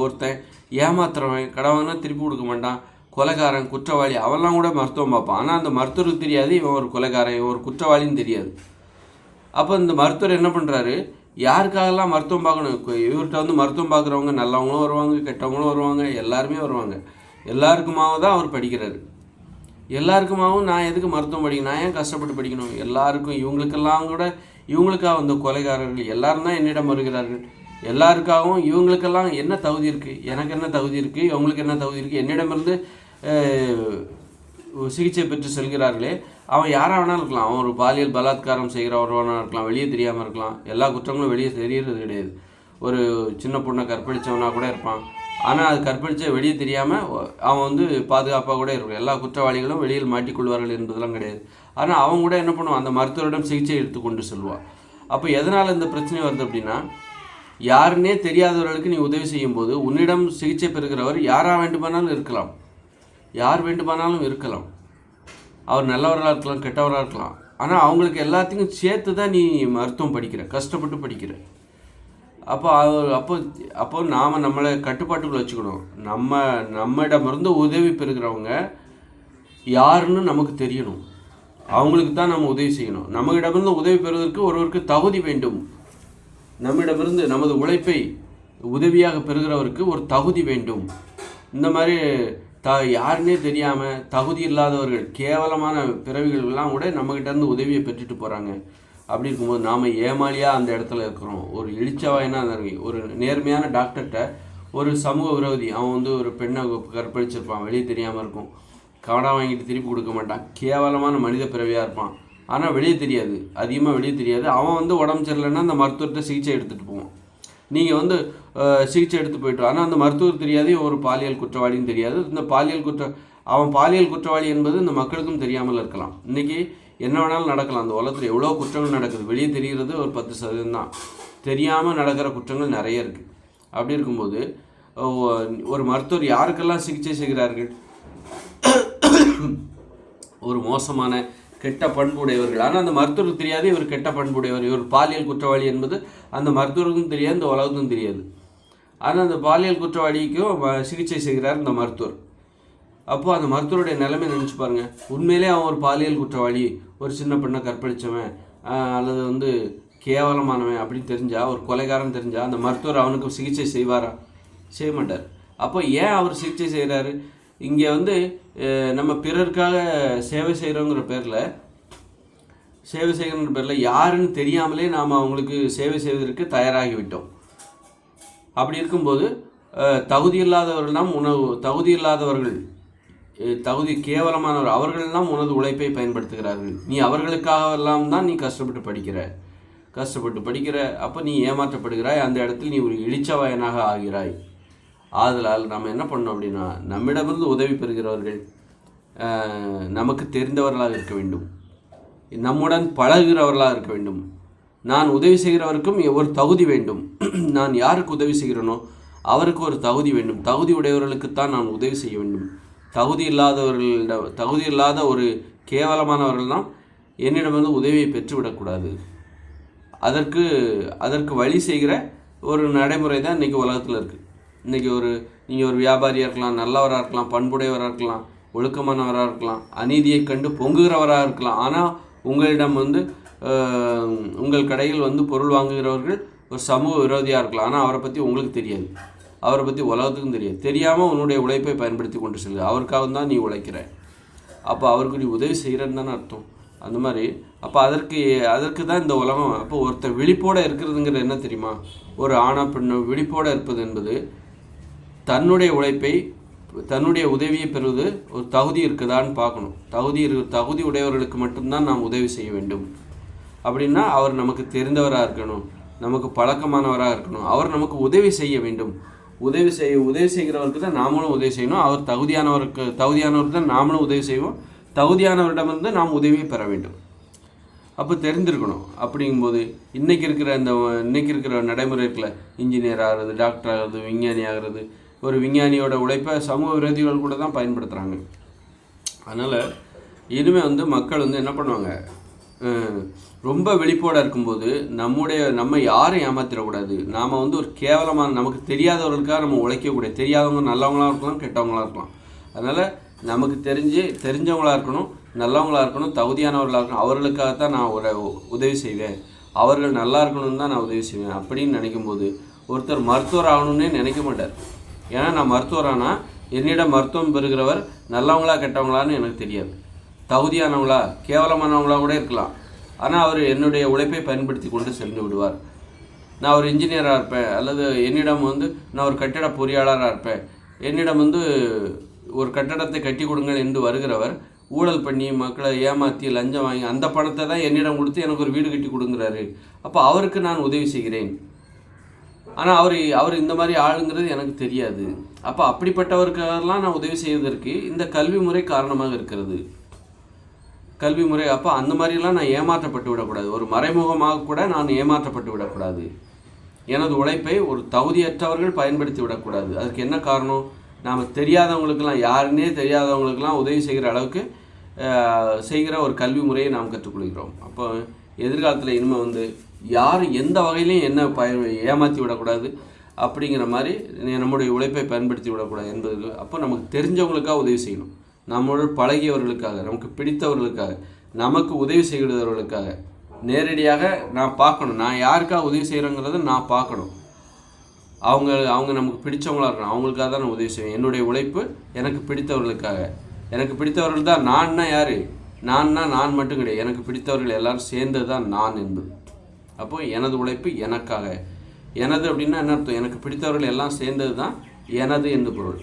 ஒருத்தன், ஏமாத்துறவன், கடவுள்னா திருப்பி கொடுக்க மாட்டான், கொலைகாரன், குற்றவாளி, அவெல்லாம் கூட மருத்துவம் பார்ப்பான். ஆனால் அந்த மருத்துவருக்கு தெரியாது இவன் ஒரு கொலைகாரன், இவன் ஒரு குற்றவாளின்னு தெரியாது. அப்போ இந்த மருத்துவர் என்ன பண்ணுறாரு, யாருக்காகலாம் மருத்துவம் பார்க்கணும், இவர்கிட்ட மருத்துவம் பார்க்குறவங்க நல்லவங்களும் வருவாங்க, கெட்டவங்களும் வருவாங்க, எல்லாருமே வருவாங்க. எல்லாருக்குமாவும் தான் அவர் படிக்கிறாரு. எல்லாருக்குமாவும் நான் எதுக்கு மருத்துவம் படிக்கணும், நான் ஏன் கஷ்டப்பட்டு படிக்கணும், எல்லாருக்கும் இவங்களுக்காக வந்த கொலைகாரர்கள் எல்லாரும் தான் என்னிடம் வருகிறார்கள். எல்லாருக்காகவும் இவங்களுக்கெல்லாம் என்ன தகுதி இருக்குது, எனக்கு என்ன தகுதி இருக்குது, இவங்களுக்கு என்ன தகுதி இருக்குது, என்னிடமிருந்து சிகிச்சை பெற்று செல்கிறார்களே அவன் யாராக வேணாலும் இருக்கலாம். அவன் ஒரு பாலியல் பலாத்காரம் செய்கிறவனாக இருக்கலாம், வெளியே தெரியாமல் இருக்கலாம். எல்லா குற்றங்களும் வெளியே தெரியறது கிடையாது. ஒரு சின்ன பொண்ணை கற்பழித்தவனாக கூட இருப்பான். ஆனால் அது கற்பழித்த வெளியே தெரியாமல் அவன் பாதுகாப்பாக கூட இருக்கும். எல்லா குற்றவாளிகளும் வெளியில் மாட்டிக்கொள்வார்கள் என்பதெல்லாம் கிடையாது. ஆனால் அவன் கூட என்ன பண்ணுவான், அந்த மருத்துவரிடம் சிகிச்சை எடுத்துக்கொண்டு செல்வான். அப்போ எதனால் இந்த பிரச்சனை வருது அப்படின்னா, யாருன்னே தெரியாதவர்களுக்கு நீ உதவி செய்யும்போது உன்னிடம் சிகிச்சை பெறுகிறவர் யாராக வேண்டுமானாலும் இருக்கலாம், யார் வேண்டுமானாலும் இருக்கலாம். அவர் நல்லவராக இருக்கலாம், கெட்டவராக இருக்கலாம். ஆனால் அவங்களுக்கு எல்லாத்தையும் சேர்த்து தான் நீ மருத்துவம் படிக்கிற, கஷ்டப்பட்டு படிக்கிற. அப்போ நாம் நம்மளை கட்டுப்பாட்டுக்குள்ள வச்சுக்கணும். நம்மிடமிருந்து உதவி பெறுகிறவங்க யாருன்னு நமக்கு தெரியணும். அவங்களுக்கு தான் நம்ம உதவி செய்யணும். நம்மிடமிருந்து உதவி பெறுவதற்கு ஒருவருக்கு தகுதி வேண்டும். நம்மிடமிருந்து நமது உழைப்பை உதவியாக பெறுகிறவருக்கு ஒரு தகுதி வேண்டும். இந்த மாதிரி யாருன்னே தெரியாமல் தகுதி இல்லாதவர்கள், கேவலமான பிறவிகள்லாம் கூட நம்மகிட்டேருந்து உதவியை பெற்றுட்டு போகிறாங்க. அப்படி இருக்கும்போது நாம் ஏமாளியாக அந்த இடத்துல இருக்கிறோம். ஒரு இழிச்சவாயினா ஒரு நேர்மையான டாக்டர்கிட்ட ஒரு சமூக விரோதி, அவன் ஒரு பெண்ணை கற்பழிச்சிருப்பான், வெளியே தெரியாமல் இருக்கும், கவனம் வாங்கிட்டு திருப்பி கொடுக்க மாட்டான், கேவலமான மனித பிறவியாக இருப்பான். ஆனால் வெளியே தெரியாது, அதிகமாக வெளியே தெரியாது. அவன் உடம்பு சரியில்லைன்னா அந்த மருத்துவர்கிட்ட சிகிச்சை எடுத்துகிட்டு போவான். நீங்கள் சிகிச்சை எடுத்து போய்ட்டு, ஆனால் அந்த மருத்துவர் தெரியாது ஒரு பாலியல் குற்றவாளின்னு தெரியாது. இந்த அவன் பாலியல் குற்றவாளி என்பது இந்த மக்களுக்கும் தெரியாமல் இருக்கலாம். இன்றைக்கி என்ன வேணாலும் நடக்கலாம். அந்த உலகத்தில் எவ்வளோ குற்றங்கள் நடக்குது, வெளியே தெரிகிறது ஒரு 10% தான், தெரியாமல் நடக்கிற குற்றங்கள் நிறைய இருக்குது. அப்படி இருக்கும்போது ஒரு மருத்துவர் யாருக்கெல்லாம் சிகிச்சை செய்கிறார்கள், ஒரு மோசமான கெட்ட பண்புடையவர்கள். ஆனால் அந்த மருத்துவருக்கு தெரியாது இவர் கெட்ட பண்புடையவர், இவர் பாலியல் குற்றவாளி என்பது அந்த மருத்துவருக்கும் தெரியாது, இந்த உலகத்துக்கும் தெரியாது. ஆனால் அந்த பாலியல் குற்றவாளிக்கும் சிகிச்சை செய்கிறார் இந்த மருத்துவர். அப்போது அந்த மருத்துவருடைய நிலைமை நினச்சி பாருங்கள். உண்மையிலே அவன் ஒரு பாலியல் குற்றவாளி, ஒரு சின்ன பெண்ணை கற்பழித்தவன், அல்லது கேவலமானவன் அப்படின்னு தெரிஞ்சால், ஒரு கொலைகாரன் தெரிஞ்சால் அந்த மருத்துவர் அவனுக்கு சிகிச்சை செய்வாரா? செய்ய மாட்டார். அப்போ ஏன் அவர் சிகிச்சை செய்கிறாரு? இங்கே நம்ம பிறருக்காக சேவை செய்கிறோங்கிற பேரில் யாருன்னு தெரியாமலே நாம் அவங்களுக்கு சேவை செய்வதற்கு தயாராகிவிட்டோம். அப்படி இருக்கும்போது தகுதி கேவலமானவர் அவர்களெல்லாம் உனது உழைப்பை பயன்படுத்துகிறார்கள். நீ அவர்களுக்காகவெல்லாம் தான் நீ கஷ்டப்பட்டு படிக்கிற. அப்போ நீ ஏமாற்றப்படுகிறாய். அந்த இடத்தில் நீ ஒரு இழிச்சவாயனாக ஆகிறாய். ஆதலால் நம்ம என்ன பண்ணோம் அப்படின்னா, நம்மிடமிருந்து உதவி பெறுகிறவர்கள் நமக்கு தெரிந்தவர்களாக இருக்க வேண்டும், நம்முடன் பழகுகிறவர்களாக இருக்க வேண்டும். நான் உதவி செய்கிறவருக்கும் ஒரு தகுதி வேண்டும். நான் யாருக்கு உதவி செய்கிறேனோ அவருக்கு ஒரு தகுதி வேண்டும். தகுதி உடையவர்களுக்குத்தான் நான் உதவி செய்ய வேண்டும். தகுதி இல்லாத ஒரு கேவலமானவர்கள் தான் என்னிடமிருந்து உதவியை பெற்றுவிடக்கூடாது. அதற்கு வழி செய்கிற ஒரு நடைமுறை தான் இன்றைக்கி உலகத்தில் இருக்குது. இன்றைக்கி நீங்கள் ஒரு வியாபாரியாக இருக்கலாம், நல்லவராக இருக்கலாம், பண்புடையவராக இருக்கலாம், ஒழுக்கமானவராக இருக்கலாம், அநீதியை கண்டு பொங்குகிறவராக இருக்கலாம். ஆனால் உங்களிடம் உங்கள் கடையில் பொருள் வாங்குகிறவர்கள் ஒரு சமூக விரோதியாக இருக்கலாம், ஆனால் அவரை பற்றி உங்களுக்கு தெரியாது, அவரை பற்றி உலகத்துக்கும் தெரியாது. தெரியாமல் உன்னுடைய உழைப்பை பயன்படுத்தி கொண்டு செல்லு, அவருக்காக தான் நீ உழைக்கிற, அப்போ அவருக்கு நீ உதவி செய்கிறன்னு தானே அர்த்தம். அந்த மாதிரி அப்போ அதற்கு தான் இந்த உலகம். அப்போ ஒருத்தர் விழிப்போடு இருக்கிறதுங்கிறது என்ன தெரியுமா? ஒரு ஆணா பெண்ணோ விழிப்போடு இருப்பது என்பது தன்னுடைய உழைப்பை, தன்னுடைய உதவியை பெறுவது ஒரு தகுதி இருக்குதான்னு பார்க்கணும். தகுதி உடையவர்களுக்கு மட்டும்தான் நாம் உதவி செய்ய வேண்டும். அப்படின்னா அவர் நமக்கு தெரிந்தவராக இருக்கணும், நமக்கு பழக்கமானவராக இருக்கணும், அவர் நமக்கு உதவி செய்ய வேண்டும். உதவி செய்கிறவருக்கு தான் நாமளும் உதவி செய்யணும். அவர் தகுதியானவருக்கு தான் நாமளும் உதவி செய்வோம். தகுதியானவரிடமிருந்து நாம் உதவியை பெற வேண்டும். அப்போ தெரிஞ்சிருக்கணும். அப்படிங்கும்போது இன்றைக்கி இருக்கிற நடைமுறை இருக்குல்ல, இன்ஜினியர் ஆகிறது, டாக்டர் ஆகிறது, விஞ்ஞானி ஆகிறது, ஒரு விஞ்ஞானியோட உழைப்பை சமூக விரோதிகள் கூட தான் பயன்படுத்துகிறாங்க. அதனால் இனிமேல் மக்கள் என்ன பண்ணுவாங்க, ரொம்ப வெளிப்போடு இருக்கும்போது நம்ம யாரும் ஏமாத்திடக்கூடாது. நாம் ஒரு கேவலமான, நமக்கு தெரியாதவர்களுக்காக நம்ம உழைக்கக்கூடாது. தெரியாதவங்க நல்லவங்களாக இருக்கலாம், கெட்டவங்களாக இருக்கலாம். அதனால் நமக்கு தெரிஞ்சவங்களாக இருக்கணும், நல்லவங்களாக இருக்கணும், தகுதியானவர்களாக இருக்கணும். அவர்களுக்காகத்தான் நான் உதவி செய்வேன், அவர்கள் நல்லா இருக்கணும்னு தான் நான் உதவி செய்வேன் அப்படின்னு நினைக்கும்போது ஒருத்தர் மருத்துவர் ஆகணும்னே நினைக்க மாட்டார். ஏன்னா நான் மருத்துவரானா என்னிடம் மருத்துவம் பெறுகிறவர் நல்லவங்களா கெட்டவங்களான்னு எனக்கு தெரியாது. தகுதியானவங்களா கேவலமானவங்களா கூட இருக்கலாம், ஆனால் அவர் என்னுடைய உழைப்பை பயன்படுத்தி கொண்டு சென்று விடுவார். நான் ஒரு இன்ஜினியராக இருப்பேன், அல்லது என்னிடம் நான் ஒரு கட்டிட பொறியாளராக இருப்பேன், என்னிடம் ஒரு கட்டடத்தை கட்டி கொடுங்கள் என்று வருகிறவர் ஊழல் பண்ணி மக்களை ஏமாற்றி லஞ்சம் வாங்கி அந்த பணத்தை தான் என்னிடம் கொடுத்து எனக்கு ஒரு வீடு கட்டி கொடுங்குறாரு. அப்போ அவருக்கு நான் உதவி செய்கிறேன், ஆனால் அவர் இந்த மாதிரி ஆளுங்கிறது எனக்கு தெரியாது. அப்போ அப்படிப்பட்டவருக்கெல்லாம் நான் உதவி செய்வதற்கு இந்த கல்வி முறை காரணமாக இருக்கிறது. கல்வி முறை அப்போ அந்த மாதிரிலாம் நான் ஏமாற்றப்பட்டு விடக்கூடாது. ஒரு மறைமுகமாக கூட நான் ஏமாற்றப்பட்டு விடக்கூடாது. எனது உழைப்பை ஒரு தகுதியற்றவர்கள் பயன்படுத்தி விடக்கூடாது. அதுக்கு என்ன காரணம்? நாம் தெரியாதவங்களுக்கெல்லாம், யாருன்னே தெரியாதவங்களுக்கெல்லாம் உதவி செய்கிற அளவுக்கு செய்கிற ஒரு கல்வி முறையை நாம் கற்றுக்கொள்கிறோம். அப்போ எதிர்காலத்தில் இனிமேல் யாரும் எந்த வகையிலையும் என்ன ஏமாற்றி விடக்கூடாது, அப்படிங்கிற மாதிரி நம்முடைய உழைப்பை பயன்படுத்தி விடக்கூடாது என்பது. அப்போ நமக்கு தெரிஞ்சவங்களுக்காக உதவி செய்யணும், நம்மளோட பழகியவர்களுக்காக, நமக்கு பிடித்தவர்களுக்காக, நமக்கு உதவி செய்கிறவர்களுக்காக நேரடியாக நான் பார்க்கணும். நான் யாருக்காக உதவி செய்கிறேங்கிறத நான் பார்க்கணும். அவங்க நமக்கு பிடிச்சவங்களாக இருக்கணும், அவங்களுக்காக தான் நான் உதவி செய்வேன். என்னுடைய உழைப்பு எனக்கு பிடித்தவர்களுக்காக. எனக்கு பிடித்தவர்கள் தான். நான்னா யார்? நான் மட்டும் கிடையாது, எனக்கு பிடித்தவர்கள் எல்லாரும் சேர்ந்தது தான் நான் என்பது. அப்போது எனது உழைப்பு எனக்காக. எனது அப்படின்னா என்ன அர்த்தம்? எனக்கு பிடித்தவர்கள் எல்லாம் சேர்ந்தது தான் எனது என்று பொருள்.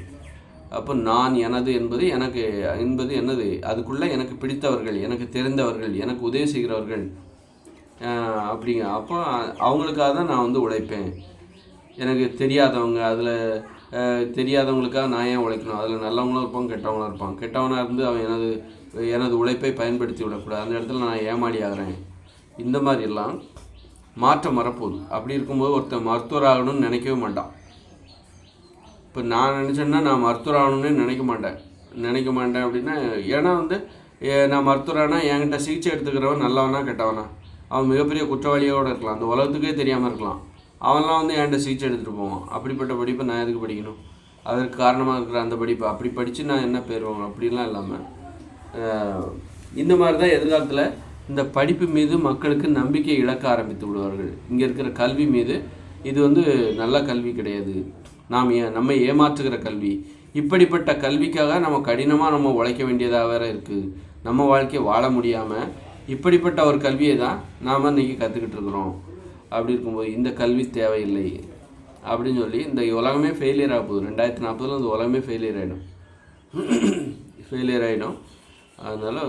அப்போ நான் எனது என்பது எனக்கு என்பது என்னது? அதுக்குள்ளே எனக்கு பிடித்தவர்கள், எனக்கு தெரிந்தவர்கள், எனக்கு உதவி செய்கிறவர்கள் அப்படிங்க. அப்போ அவங்களுக்காக தான் நான் உழைப்பேன். எனக்கு தெரியாதவங்க, அதில் தெரியாதவங்களுக்காக நான் ஏன் உழைக்கணும்? அதில் நல்லவங்களும் இருப்பாங்க, கெட்டவங்களும் இருப்பாங்க. கெட்டவனாக இருந்து அவன் எனது உழைப்பை பயன்படுத்தி விடக்கூடாது, அந்த இடத்துல நான் ஏமாடி ஆகிறேன். இந்த மாதிரிலாம் மாற்றம் வரப்போகுது. அப்படி இருக்கும்போது ஒருத்தன் மருத்துவர் ஆகணும்னு நினைக்கவே மாட்டான். இப்போ நான் நினச்சேன்னா நான் மருத்துவர் ஆகணும்னு நினைக்க மாட்டேன் அப்படின்னா, ஏன்னா நான் மருத்துவரானா என்கிட்ட சிகிச்சை எடுத்துக்கிறவன் நல்லவனா கெட்டவனா? அவன் மிகப்பெரிய குற்றவாளியோடு இருக்கலாம், அந்த உலகத்துக்கே தெரியாமல் இருக்கலாம். அவன்லாம் என்கிட்ட சிகிச்சை எடுத்துகிட்டு போவான். அப்படிப்பட்ட படிப்பை நான் எதுக்கு படிக்கணும்? அதற்கு காரணமாக இருக்கிற அந்த படிப்பை அப்படி படித்து நான் என்ன பெறுவாங்க? அப்படிலாம் இல்லாமல் இந்த மாதிரி தான் எதிர்காலத்தில் இந்த படிப்பு மீது மக்களுக்கு நம்பிக்கை இழக்க ஆரம்பித்து விடுவார்கள். இங்கே இருக்கிற கல்வி மீது இது நல்ல கல்வி கிடையாது, நம்மை ஏமாற்றுகிற கல்வி. இப்படிப்பட்ட கல்விக்காக நம்ம கடினமாக உழைக்க வேண்டியதாக வேறு இருக்குது. நம்ம வாழ்க்கையை வாழ முடியாமல் இப்படிப்பட்ட ஒரு கல்வியை தான் நாம் இன்றைக்கி கற்றுக்கிட்டு இருக்கிறோம். அப்படி இருக்கும்போது இந்த கல்வி தேவையில்லை அப்படின்னு சொல்லி இந்த உலகமே ஃபெயிலியர் ஆக போகுது. 2040 இந்த உலகமே ஃபெயிலியர் ஆகிடும். அதனால்